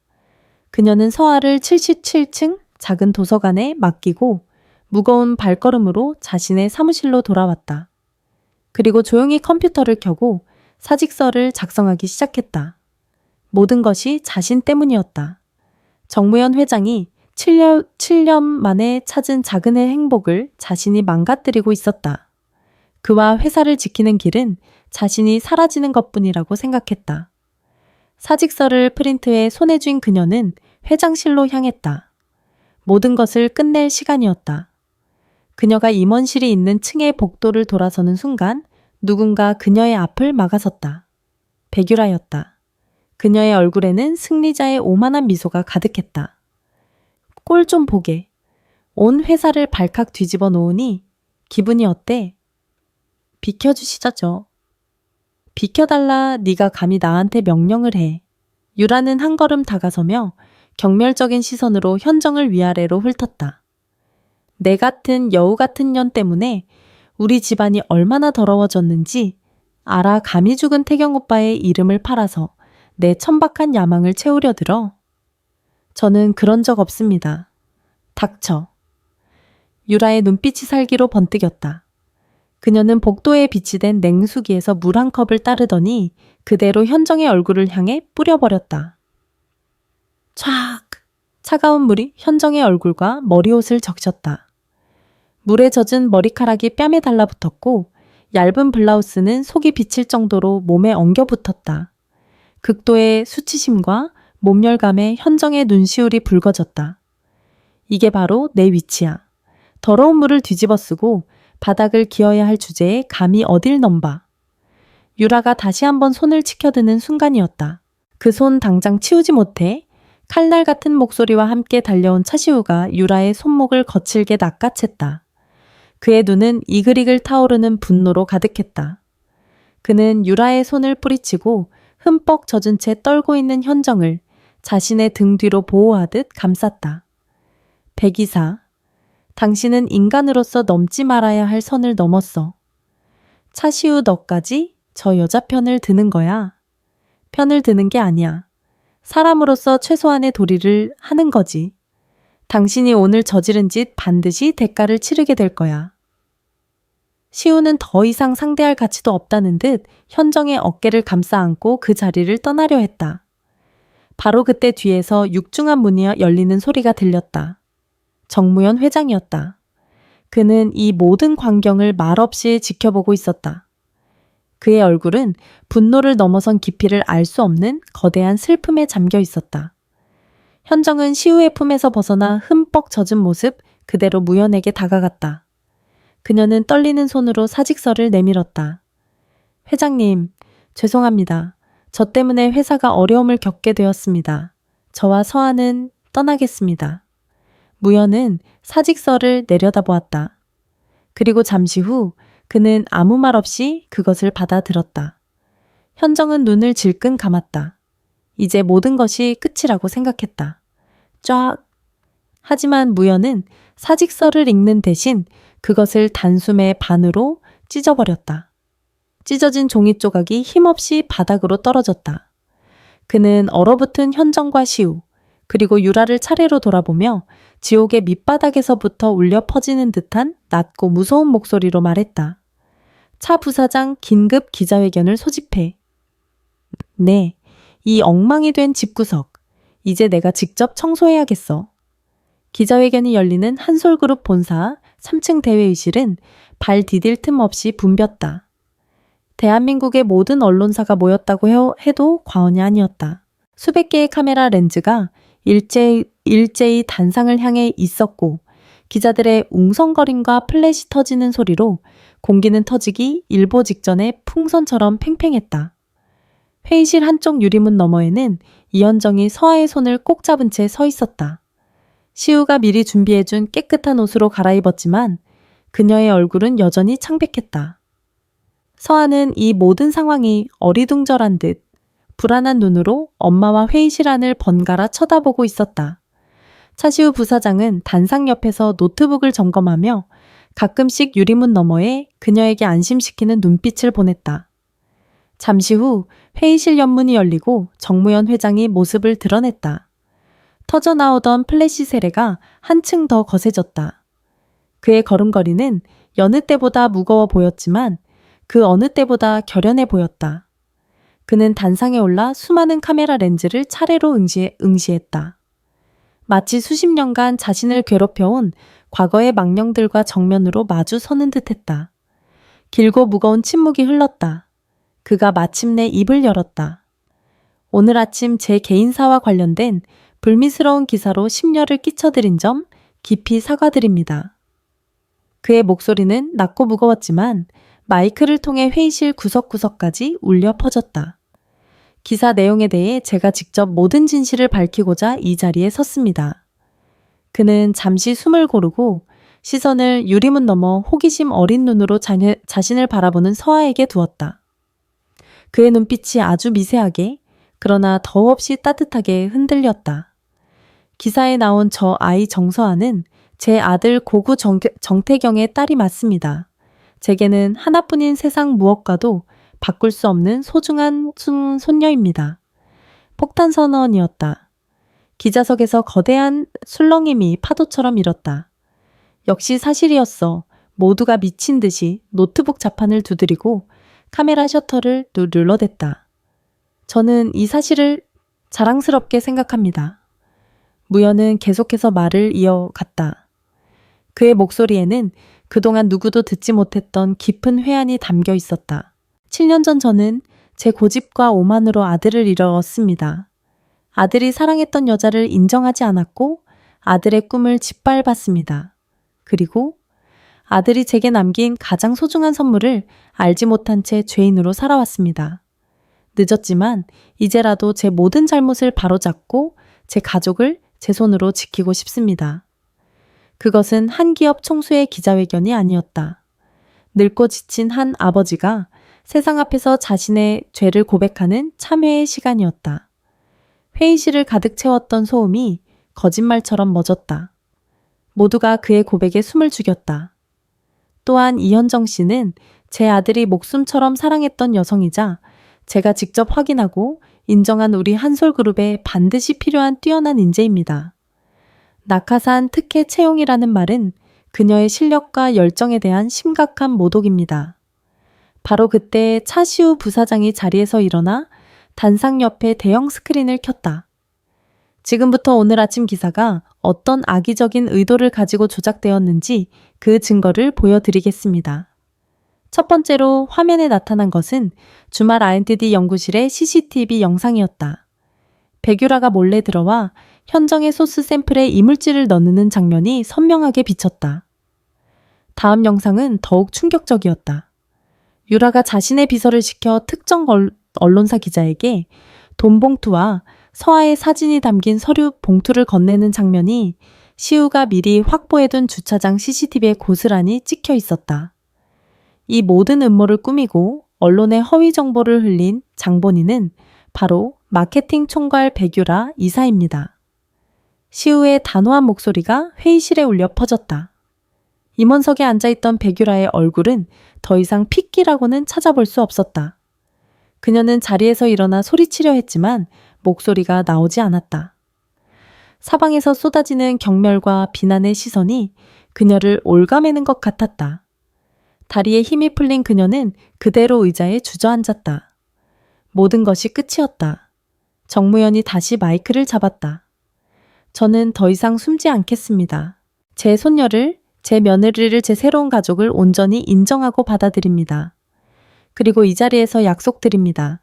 그녀는 서아를 77층 작은 도서관에 맡기고 무거운 발걸음으로 자신의 사무실로 돌아왔다. 그리고 조용히 컴퓨터를 켜고 사직서를 작성하기 시작했다. 모든 것이 자신 때문이었다. 정무현 회장이 7년 만에 찾은 작은 행복을 자신이 망가뜨리고 있었다. 그와 회사를 지키는 길은 자신이 사라지는 것뿐이라고 생각했다. 사직서를 프린트해 손에 쥔 그녀는 회장실로 향했다. 모든 것을 끝낼 시간이었다. 그녀가 임원실이 있는 층의 복도를 돌아서는 순간 누군가 그녀의 앞을 막아섰다. 백유라였다. 그녀의 얼굴에는 승리자의 오만한 미소가 가득했다. 꼴 좀 보게. 온 회사를 발칵 뒤집어 놓으니 기분이 어때? 비켜주시자죠. 비켜달라 네가 감히 나한테 명령을 해. 유라는 한 걸음 다가서며 경멸적인 시선으로 현정을 위아래로 훑었다. 내 같은 여우 같은 년 때문에 우리 집안이 얼마나 더러워졌는지 알아. 감히 죽은 태경 오빠의 이름을 팔아서 내 천박한 야망을 채우려 들어. 저는 그런 적 없습니다. 닥쳐. 유라의 눈빛이 살기로 번뜩였다. 그녀는 복도에 비치된 냉수기에서 물 한 컵을 따르더니 그대로 현정의 얼굴을 향해 뿌려버렸다. 촥! 차가운 물이 현정의 얼굴과 머리옷을 적셨다. 물에 젖은 머리카락이 뺨에 달라붙었고 얇은 블라우스는 속이 비칠 정도로 몸에 엉겨붙었다. 극도의 수치심과 몸열감에 현정의 눈시울이 붉어졌다. 이게 바로 내 위치야. 더러운 물을 뒤집어 쓰고 바닥을 기어야 할 주제에 감히 어딜 넘봐. 유라가 다시 한번 손을 치켜드는 순간이었다. 그 손 당장 치우지 못해 칼날 같은 목소리와 함께 달려온 차시우가 유라의 손목을 거칠게 낚아챘다. 그의 눈은 이글이글 타오르는 분노로 가득했다. 그는 유라의 손을 뿌리치고 흠뻑 젖은 채 떨고 있는 현정을 자신의 등 뒤로 보호하듯 감쌌다. 백이사, 당신은 인간으로서 넘지 말아야 할 선을 넘었어. 차시우 너까지 저 여자 편을 드는 거야. 편을 드는 게 아니야. 사람으로서 최소한의 도리를 하는 거지. 당신이 오늘 저지른 짓 반드시 대가를 치르게 될 거야. 시우는 더 이상 상대할 가치도 없다는 듯 현정의 어깨를 감싸 안고 그 자리를 떠나려 했다. 바로 그때 뒤에서 육중한 문이 열리는 소리가 들렸다. 정무현 회장이었다. 그는 이 모든 광경을 말없이 지켜보고 있었다. 그의 얼굴은 분노를 넘어선 깊이를 알 수 없는 거대한 슬픔에 잠겨 있었다. 현정은 시우의 품에서 벗어나 흠뻑 젖은 모습 그대로 무연에게 다가갔다. 그녀는 떨리는 손으로 사직서를 내밀었다. 회장님, 죄송합니다. 저 때문에 회사가 어려움을 겪게 되었습니다. 저와 서아는 떠나겠습니다. 무연은 사직서를 내려다보았다. 그리고 잠시 후 그는 아무 말 없이 그것을 받아들었다. 현정은 눈을 질끈 감았다. 이제 모든 것이 끝이라고 생각했다. 쫙! 하지만 무연은 사직서를 읽는 대신 그것을 단숨에 반으로 찢어버렸다. 찢어진 종이 조각이 힘없이 바닥으로 떨어졌다. 그는 얼어붙은 현정과 시우, 그리고 유라를 차례로 돌아보며 지옥의 밑바닥에서부터 울려 퍼지는 듯한 낮고 무서운 목소리로 말했다. 차 부사장 긴급 기자회견을 소집해. 네, 이 엉망이 된 집구석. 이제 내가 직접 청소해야겠어. 기자회견이 열리는 한솔그룹 본사 3층 대회의실은 발 디딜 틈 없이 붐볐다. 대한민국의 모든 언론사가 모였다고 해도 과언이 아니었다. 수백 개의 카메라 렌즈가 일제히 단상을 향해 있었고 기자들의 웅성거림과 플래시 터지는 소리로 공기는 터지기 일보 직전에 풍선처럼 팽팽했다. 회의실 한쪽 유리문 너머에는 이현정이 서아의 손을 꼭 잡은 채 서 있었다. 시우가 미리 준비해준 깨끗한 옷으로 갈아입었지만 그녀의 얼굴은 여전히 창백했다. 서아는 이 모든 상황이 어리둥절한 듯 불안한 눈으로 엄마와 회의실 안을 번갈아 쳐다보고 있었다. 차시우 부사장은 단상 옆에서 노트북을 점검하며 가끔씩 유리문 너머에 그녀에게 안심시키는 눈빛을 보냈다. 잠시 후 회의실 연문이 열리고 정무현 회장이 모습을 드러냈다. 터져나오던 플래시 세례가 한층 더 거세졌다. 그의 걸음걸이는 여느 때보다 무거워 보였지만 그 어느 때보다 결연해 보였다. 그는 단상에 올라 수많은 카메라 렌즈를 차례로 응시했다. 마치 수십 년간 자신을 괴롭혀온 과거의 망령들과 정면으로 마주 서는 듯했다. 길고 무거운 침묵이 흘렀다. 그가 마침내 입을 열었다. 오늘 아침 제 개인사와 관련된 불미스러운 기사로 심려를 끼쳐드린 점 깊이 사과드립니다. 그의 목소리는 낮고 무거웠지만 마이크를 통해 회의실 구석구석까지 울려 퍼졌다. 기사 내용에 대해 제가 직접 모든 진실을 밝히고자 이 자리에 섰습니다. 그는 잠시 숨을 고르고 시선을 유리문 너머 호기심 어린 눈으로 자신을 바라보는 서아에게 두었다. 그의 눈빛이 아주 미세하게 그러나 더없이 따뜻하게 흔들렸다. 기사에 나온 저 아이 정서아는 제 아들 고구 정태경의 딸이 맞습니다. 제게는 하나뿐인 세상 무엇과도 바꿀 수 없는 소중한 손녀입니다. 폭탄 선언이었다. 기자석에서 거대한 술렁임이 파도처럼 일었다. 역시 사실이었어. 모두가 미친 듯이 노트북 자판을 두드리고 카메라 셔터를 눌러댔다. 저는 이 사실을 자랑스럽게 생각합니다. 무연은 계속해서 말을 이어갔다. 그의 목소리에는 그동안 누구도 듣지 못했던 깊은 회한이 담겨 있었다. 7년 전 저는 제 고집과 오만으로 아들을 잃었습니다. 아들이 사랑했던 여자를 인정하지 않았고 아들의 꿈을 짓밟았습니다. 그리고 아들이 제게 남긴 가장 소중한 선물을 알지 못한 채 죄인으로 살아왔습니다. 늦었지만 이제라도 제 모든 잘못을 바로잡고 제 가족을 제 손으로 지키고 싶습니다. 그것은 한 기업 총수의 기자회견이 아니었다. 늙고 지친 한 아버지가 세상 앞에서 자신의 죄를 고백하는 참회의 시간이었다. 회의실을 가득 채웠던 소음이 거짓말처럼 멎었다. 모두가 그의 고백에 숨을 죽였다. 또한 이현정 씨는 제 아들이 목숨처럼 사랑했던 여성이자 제가 직접 확인하고 인정한 우리 한솔그룹에 반드시 필요한 뛰어난 인재입니다. 낙하산 특혜 채용이라는 말은 그녀의 실력과 열정에 대한 심각한 모독입니다. 바로 그때 차시우 부사장이 자리에서 일어나 단상 옆에 대형 스크린을 켰다. 지금부터 오늘 아침 기사가 어떤 악의적인 의도를 가지고 조작되었는지 그 증거를 보여드리겠습니다. 첫 번째로 화면에 나타난 것은 주말 R&D 연구실의 CCTV 영상이었다. 백유라가 몰래 들어와 현정의 소스 샘플에 이물질을 넣는 장면이 선명하게 비쳤다. 다음 영상은 더욱 충격적이었다. 유라가 자신의 비서를 시켜 특정 언론사 기자에게 돈 봉투와 서아의 사진이 담긴 서류 봉투를 건네는 장면이 시우가 미리 확보해둔 주차장 CCTV에 고스란히 찍혀 있었다. 이 모든 음모를 꾸미고 언론에 허위 정보를 흘린 장본인은 바로 마케팅 총괄 백유라 이사입니다. 시우의 단호한 목소리가 회의실에 울려 퍼졌다. 임원석에 앉아있던 백유라의 얼굴은 더 이상 핏기라고는 찾아볼 수 없었다. 그녀는 자리에서 일어나 소리치려 했지만 목소리가 나오지 않았다. 사방에서 쏟아지는 경멸과 비난의 시선이 그녀를 올가매는 것 같았다. 다리에 힘이 풀린 그녀는 그대로 의자에 주저앉았다. 모든 것이 끝이었다. 정무현이 다시 마이크를 잡았다. 저는 더 이상 숨지 않겠습니다. 제 손녀를, 제 며느리를, 제 새로운 가족을 온전히 인정하고 받아들입니다. 그리고 이 자리에서 약속드립니다.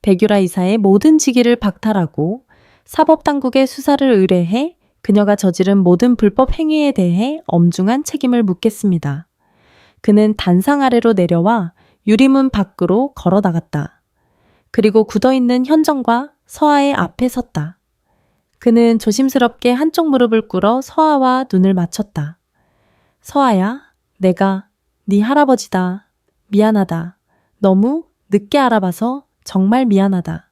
백유라 이사의 모든 직위를 박탈하고 사법당국에 수사를 의뢰해 그녀가 저지른 모든 불법 행위에 대해 엄중한 책임을 묻겠습니다. 그는 단상 아래로 내려와 유리문 밖으로 걸어 나갔다. 그리고 굳어있는 현정과 서아의 앞에 섰다. 그는 조심스럽게 한쪽 무릎을 꿇어 서아와 눈을 맞췄다. 서아야, 내가 네 할아버지다. 미안하다. 너무 늦게 알아봐서 정말 미안하다.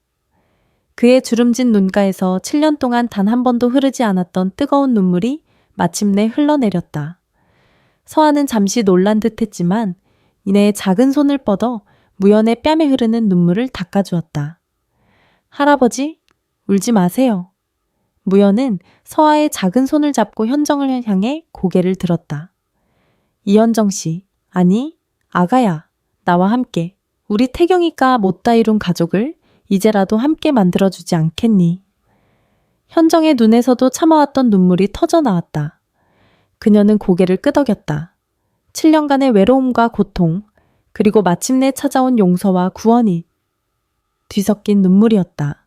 그의 주름진 눈가에서 7년 동안 단 한 번도 흐르지 않았던 뜨거운 눈물이 마침내 흘러내렸다. 서아는 잠시 놀란 듯 했지만 이내 작은 손을 뻗어 무연의 뺨에 흐르는 눈물을 닦아주었다. 할아버지, 울지 마세요. 무연은 서아의 작은 손을 잡고 현정을 향해 고개를 들었다. 이현정 씨, 아니, 아가야, 나와 함께 우리 태경이가 못다 이룬 가족을 이제라도 함께 만들어주지 않겠니? 현정의 눈에서도 참아왔던 눈물이 터져 나왔다. 그녀는 고개를 끄덕였다. 7년간의 외로움과 고통, 그리고 마침내 찾아온 용서와 구원이 뒤섞인 눈물이었다.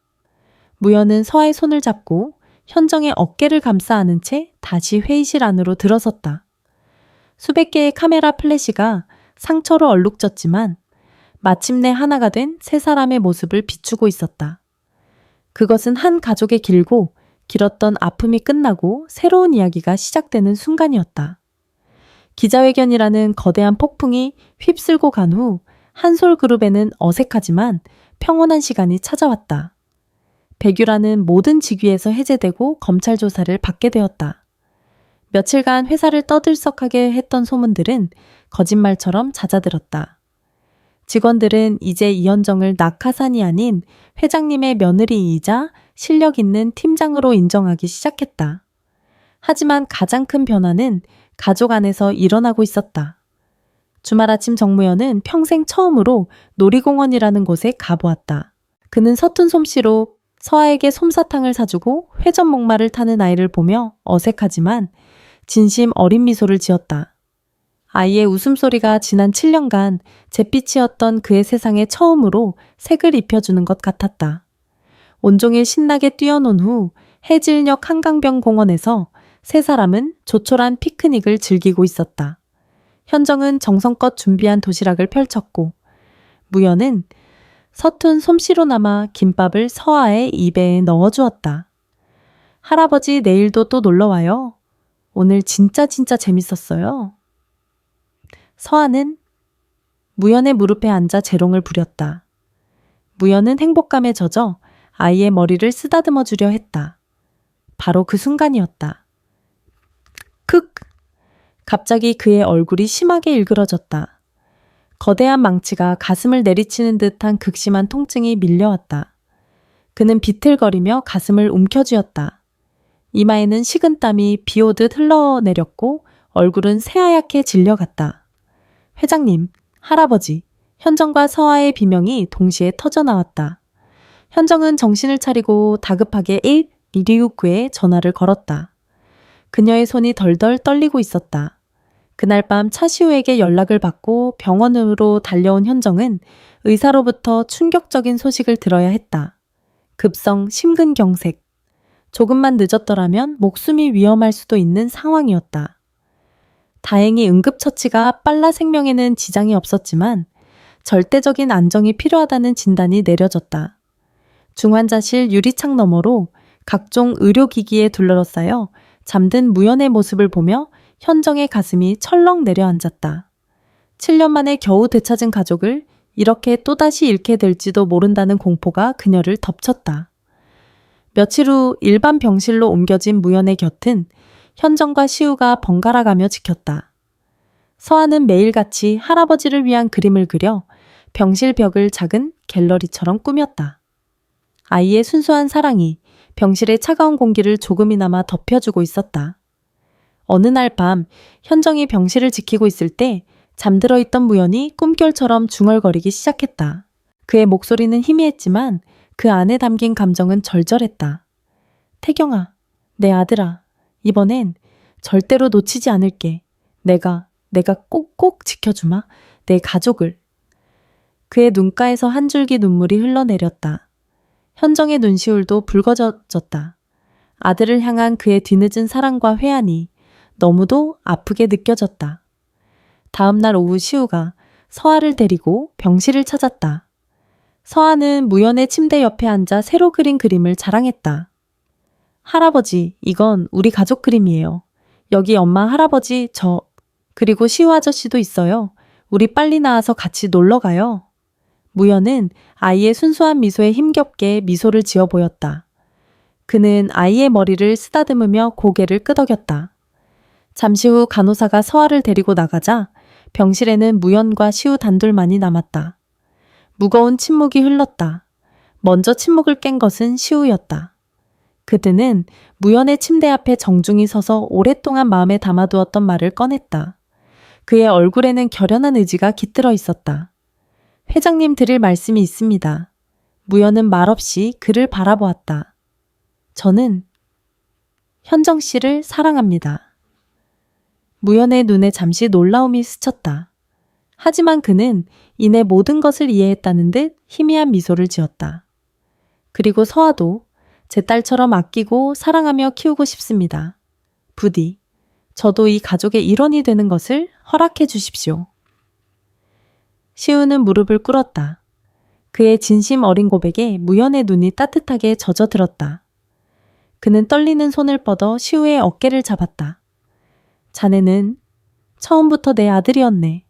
무연은 서아의 손을 잡고 현정의 어깨를 감싸 안은 채 다시 회의실 안으로 들어섰다. 수백 개의 카메라 플래시가 상처로 얼룩졌지만 마침내 하나가 된 세 사람의 모습을 비추고 있었다. 그것은 한 가족의 길고 길었던 아픔이 끝나고 새로운 이야기가 시작되는 순간이었다. 기자회견이라는 거대한 폭풍이 휩쓸고 간 후 한솔그룹에는 어색하지만 평온한 시간이 찾아왔다. 백유라는 모든 직위에서 해제되고 검찰 조사를 받게 되었다. 며칠간 회사를 떠들썩하게 했던 소문들은 거짓말처럼 잦아들었다. 직원들은 이제 이현정을 낙하산이 아닌 회장님의 며느리이자 실력 있는 팀장으로 인정하기 시작했다. 하지만 가장 큰 변화는 가족 안에서 일어나고 있었다. 주말 아침 정무현은 평생 처음으로 놀이공원이라는 곳에 가보았다. 그는 서툰 솜씨로 서아에게 솜사탕을 사주고 회전 목마를 타는 아이를 보며 어색하지만 진심 어린 미소를 지었다. 아이의 웃음소리가 지난 7년간 잿빛이었던 그의 세상에 처음으로 색을 입혀주는 것 같았다. 온종일 신나게 뛰어논 후 해질녘 한강변 공원에서 세 사람은 조촐한 피크닉을 즐기고 있었다. 현정은 정성껏 준비한 도시락을 펼쳤고 무연은 서툰 솜씨로나마 김밥을 서아의 입에 넣어주었다. 할아버지 내일도 또 놀러와요. 오늘 진짜 재밌었어요. 서아는 무연의 무릎에 앉아 재롱을 부렸다. 무연은 행복감에 젖어 아이의 머리를 쓰다듬어 주려 했다. 바로 그 순간이었다. 크! 갑자기 그의 얼굴이 심하게 일그러졌다. 거대한 망치가 가슴을 내리치는 듯한 극심한 통증이 밀려왔다. 그는 비틀거리며 가슴을 움켜쥐었다. 이마에는 식은땀이 비오듯 흘러내렸고 얼굴은 새하얗게 질려갔다. 회장님, 할아버지, 현정과 서아의 비명이 동시에 터져나왔다. 현정은 정신을 차리고 다급하게 119에 전화를 걸었다. 그녀의 손이 덜덜 떨리고 있었다. 그날 밤 차시우에게 연락을 받고 병원으로 달려온 현정은 의사로부터 충격적인 소식을 들어야 했다. 급성 심근경색. 조금만 늦었더라면 목숨이 위험할 수도 있는 상황이었다. 다행히 응급처치가 빨라 생명에는 지장이 없었지만 절대적인 안정이 필요하다는 진단이 내려졌다. 중환자실 유리창 너머로 각종 의료기기에 둘러싸여 잠든 무연의 모습을 보며 현정의 가슴이 철렁 내려앉았다. 7년 만에 겨우 되찾은 가족을 이렇게 또다시 잃게 될지도 모른다는 공포가 그녀를 덮쳤다. 며칠 후 일반 병실로 옮겨진 무연의 곁은 현정과 시우가 번갈아가며 지켰다. 서아는 매일같이 할아버지를 위한 그림을 그려 병실 벽을 작은 갤러리처럼 꾸몄다. 아이의 순수한 사랑이 병실의 차가운 공기를 조금이나마 덮여주고 있었다. 어느 날 밤 현정이 병실을 지키고 있을 때 잠들어 있던 무연이 꿈결처럼 중얼거리기 시작했다. 그의 목소리는 희미했지만 그 안에 담긴 감정은 절절했다. 태경아, 내 아들아, 이번엔 절대로 놓치지 않을게. 내가 꼭꼭 지켜주마. 내 가족을. 그의 눈가에서 한 줄기 눈물이 흘러내렸다. 현정의 눈시울도 붉어졌다. 아들을 향한 그의 뒤늦은 사랑과 회한이 너무도 아프게 느껴졌다. 다음 날 오후 시우가 서아를 데리고 병실을 찾았다. 서아는 무연의 침대 옆에 앉아 새로 그린 그림을 자랑했다. 할아버지, 이건 우리 가족 그림이에요. 여기 엄마, 할아버지, 저, 그리고 시우 아저씨도 있어요. 우리 빨리 나와서 같이 놀러 가요. 무연은 아이의 순수한 미소에 힘겹게 미소를 지어 보였다. 그는 아이의 머리를 쓰다듬으며 고개를 끄덕였다. 잠시 후 간호사가 서아를 데리고 나가자 병실에는 무연과 시우 단둘만이 남았다. 무거운 침묵이 흘렀다. 먼저 침묵을 깬 것은 시우였다. 그들은 무연의 침대 앞에 정중히 서서 오랫동안 마음에 담아두었던 말을 꺼냈다. 그의 얼굴에는 결연한 의지가 깃들어 있었다. 회장님 드릴 말씀이 있습니다. 무연은 말없이 그를 바라보았다. 저는 현정 씨를 사랑합니다. 무연의 눈에 잠시 놀라움이 스쳤다. 하지만 그는 이내 모든 것을 이해했다는 듯 희미한 미소를 지었다. 그리고 서아도 제 딸처럼 아끼고 사랑하며 키우고 싶습니다. 부디 저도 이 가족의 일원이 되는 것을 허락해 주십시오. 시우는 무릎을 꿇었다. 그의 진심 어린 고백에 무연의 눈이 따뜻하게 젖어들었다. 그는 떨리는 손을 뻗어 시우의 어깨를 잡았다. 자네는 처음부터 내 아들이었네.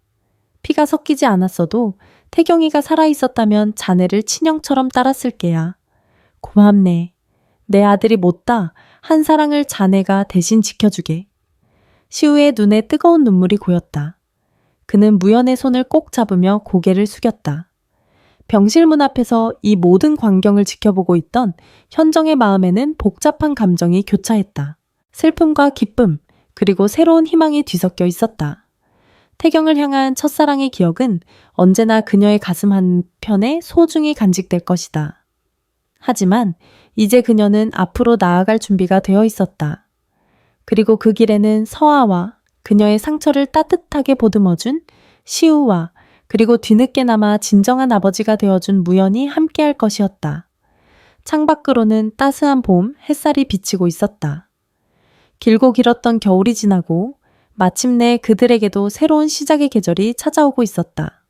피가 섞이지 않았어도 태경이가 살아있었다면 자네를 친형처럼 따랐을 게야. 고맙네. 내 아들이 못다 한 사랑을 자네가 대신 지켜주게. 시우의 눈에 뜨거운 눈물이 고였다. 그는 무연의 손을 꼭 잡으며 고개를 숙였다. 병실 문 앞에서 이 모든 광경을 지켜보고 있던 현정의 마음에는 복잡한 감정이 교차했다. 슬픔과 기쁨, 그리고 새로운 희망이 뒤섞여 있었다. 태경을 향한 첫사랑의 기억은 언제나 그녀의 가슴 한편에 소중히 간직될 것이다. 하지만 이제 그녀는 앞으로 나아갈 준비가 되어 있었다. 그리고 그 길에는 서아와 그녀의 상처를 따뜻하게 보듬어준 시우와 그리고 뒤늦게나마 진정한 아버지가 되어준 무연이 함께할 것이었다. 창밖으로는 따스한 봄 햇살이 비치고 있었다. 길고 길었던 겨울이 지나고 마침내 그들에게도 새로운 시작의 계절이 찾아오고 있었다.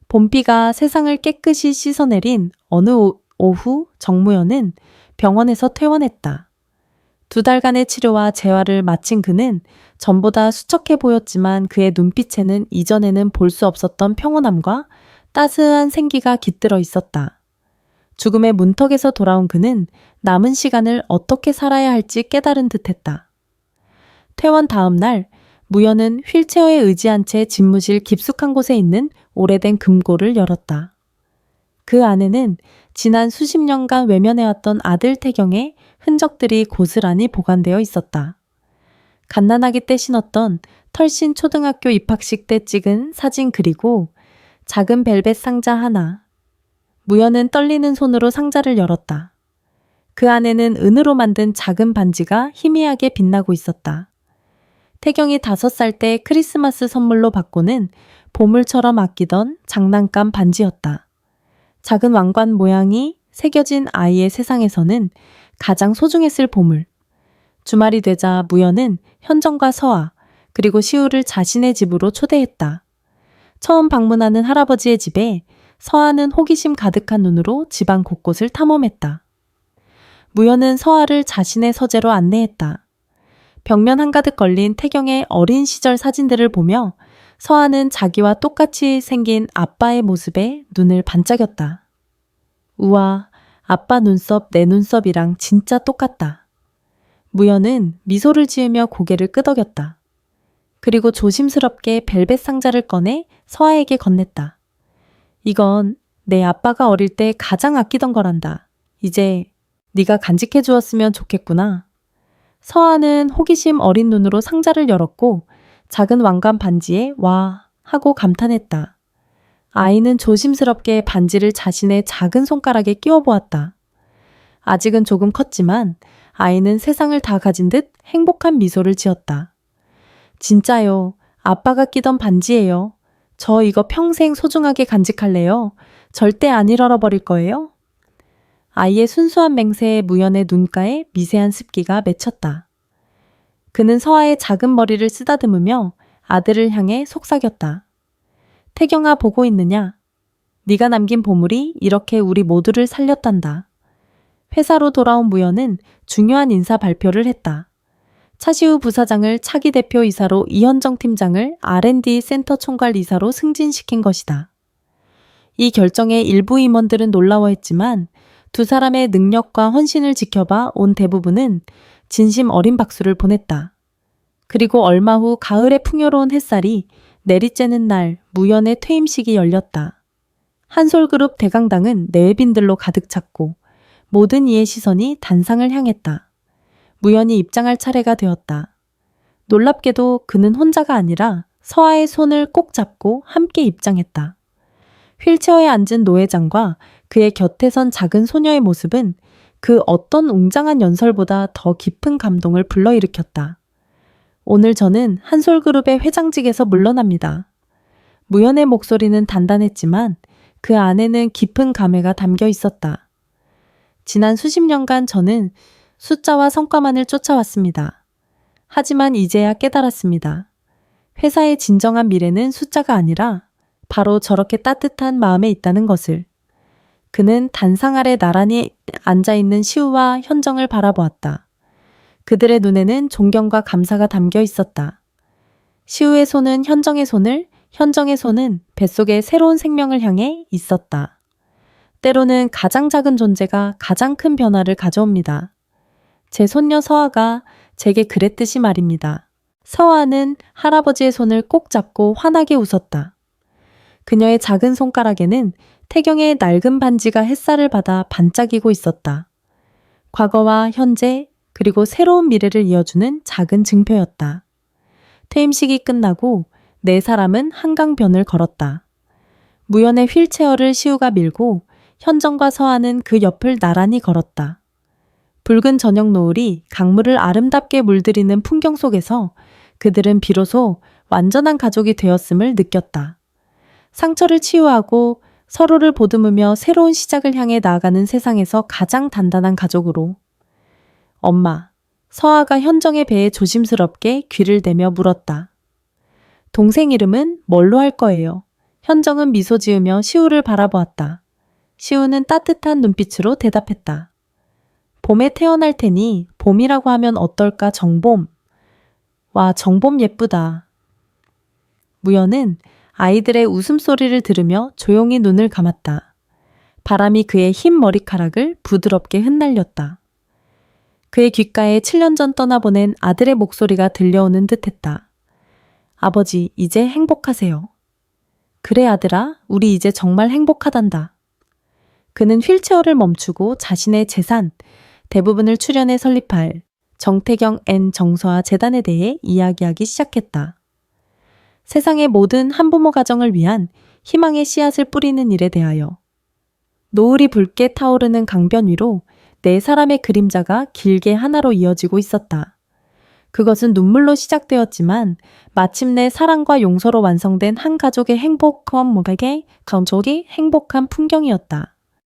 봄비가 세상을 깨끗이 씻어내린 어느 오후 정무연은 병원에서 퇴원했다. 2달간의 치료와 재활을 마친 그는 전보다 수척해 보였지만 그의 눈빛에는 이전에는 볼 수 없었던 평온함과 따스한 생기가 깃들어 있었다. 죽음의 문턱에서 돌아온 그는 남은 시간을 어떻게 살아야 할지 깨달은 듯했다. 퇴원 다음 날 무연은 휠체어에 의지한 채 집무실 깊숙한 곳에 있는 오래된 금고를 열었다. 그 안에는 지난 수십 년간 외면해왔던 아들 태경의 흔적들이 고스란히 보관되어 있었다. 갓난아기 때 신었던 털신 초등학교 입학식 때 찍은 사진 그리고 작은 벨벳 상자 하나. 무연은 떨리는 손으로 상자를 열었다. 그 안에는 은으로 만든 작은 반지가 희미하게 빛나고 있었다. 태경이 5살 때 크리스마스 선물로 받고는 보물처럼 아끼던 장난감 반지였다. 작은 왕관 모양이 새겨진 아이의 세상에서는 가장 소중했을 보물. 주말이 되자 무연은 현정과 서아 그리고 시우를 자신의 집으로 초대했다. 처음 방문하는 할아버지의 집에 서아는 호기심 가득한 눈으로 집안 곳곳을 탐험했다. 무연은 서아를 자신의 서재로 안내했다. 벽면 한가득 걸린 태경의 어린 시절 사진들을 보며 서아는 자기와 똑같이 생긴 아빠의 모습에 눈을 반짝였다. 우와, 아빠 눈썹 내 눈썹이랑 진짜 똑같다. 무연은 미소를 지으며 고개를 끄덕였다. 그리고 조심스럽게 벨벳 상자를 꺼내 서아에게 건넸다. 이건 내 아빠가 어릴 때 가장 아끼던 거란다. 이제 네가 간직해 주었으면 좋겠구나. 서아는 호기심 어린 눈으로 상자를 열었고 작은 왕관 반지에 와 하고 감탄했다. 아이는 조심스럽게 반지를 자신의 작은 손가락에 끼워 보았다. 아직은 조금 컸지만 아이는 세상을 다 가진 듯 행복한 미소를 지었다. 진짜요. 아빠가 끼던 반지예요. 저 이거 평생 소중하게 간직할래요. 절대 안 잃어버릴 거예요. 아이의 순수한 맹세에 무연의 눈가에 미세한 습기가 맺혔다. 그는 서아의 작은 머리를 쓰다듬으며 아들을 향해 속삭였다. 태경아 보고 있느냐? 네가 남긴 보물이 이렇게 우리 모두를 살렸단다. 회사로 돌아온 무연은 중요한 인사 발표를 했다. 차시우 부사장을 차기 대표 이사로 이현정 팀장을 R&D 센터 총괄 이사로 승진시킨 것이다. 이 결정에 일부 임원들은 놀라워했지만 두 사람의 능력과 헌신을 지켜봐 온 대부분은 진심 어린 박수를 보냈다. 그리고 얼마 후 가을의 풍요로운 햇살이 내리쬐는 날 무연의 퇴임식이 열렸다. 한솔그룹 대강당은 내외빈들로 가득 찼고 모든 이의 시선이 단상을 향했다. 무연이 입장할 차례가 되었다. 놀랍게도 그는 혼자가 아니라 서아의 손을 꼭 잡고 함께 입장했다. 휠체어에 앉은 노 회장과 그의 곁에 선 작은 소녀의 모습은 그 어떤 웅장한 연설보다 더 깊은 감동을 불러일으켰다. 오늘 저는 한솔그룹의 회장직에서 물러납니다. 무연의 목소리는 단단했지만 그 안에는 깊은 감회가 담겨 있었다. 지난 수십 년간 저는 숫자와 성과만을 쫓아왔습니다. 하지만 이제야 깨달았습니다. 회사의 진정한 미래는 숫자가 아니라 바로 저렇게 따뜻한 마음에 있다는 것을. 그는 단상 아래 나란히 앉아있는 시우와 현정을 바라보았다. 그들의 눈에는 존경과 감사가 담겨 있었다. 시우의 손은 현정의 손을, 현정의 손은 뱃속의 새로운 생명을 향해 있었다. 때로는 가장 작은 존재가 가장 큰 변화를 가져옵니다. 제 손녀 서아가 제게 그랬듯이 말입니다. 서아는 할아버지의 손을 꼭 잡고 환하게 웃었다. 그녀의 작은 손가락에는 태경의 낡은 반지가 햇살을 받아 반짝이고 있었다. 과거와 현재 그리고 새로운 미래를 이어주는 작은 증표였다. 퇴임식이 끝나고 네 사람은 한강변을 걸었다. 무연의 휠체어를 시우가 밀고 현정과 서아는 그 옆을 나란히 걸었다. 붉은 저녁 노을이 강물을 아름답게 물들이는 풍경 속에서 그들은 비로소 완전한 가족이 되었음을 느꼈다. 상처를 치유하고 서로를 보듬으며 새로운 시작을 향해 나아가는 세상에서 가장 단단한 가족으로. 엄마, 서아가 현정의 배에 조심스럽게 귀를 대며 물었다. 동생 이름은 뭘로 할 거예요? 현정은 미소 지으며 시우를 바라보았다. 시우는 따뜻한 눈빛으로 대답했다. 봄에 태어날 테니 봄이라고 하면 어떨까 정봄. 와, 정봄 예쁘다. 무연은 아이들의 웃음소리를 들으며 조용히 눈을 감았다. 바람이 그의 흰 머리카락을 부드럽게 흩날렸다. 그의 귓가에 7년 전 떠나보낸 아들의 목소리가 들려오는 듯했다. 아버지, 이제 행복하세요. 그래 아들아, 우리 이제 정말 행복하단다. 그는 휠체어를 멈추고 자신의 재산, 대부분을 출연해 설립할 정태경 앤 정서아 재단에 대해 이야기하기 시작했다. 세상의 모든 한부모 가정을 위한 희망의 씨앗을 뿌리는 일에 대하여. 노을이 붉게 타오르는 강변 위로 네 사람의 그림자가 길게 하나로 이어지고 있었다. 그것은 눈물로 시작되었지만 마침내 사랑과 용서로 완성된 한 가족의 행복한 풍경이었다.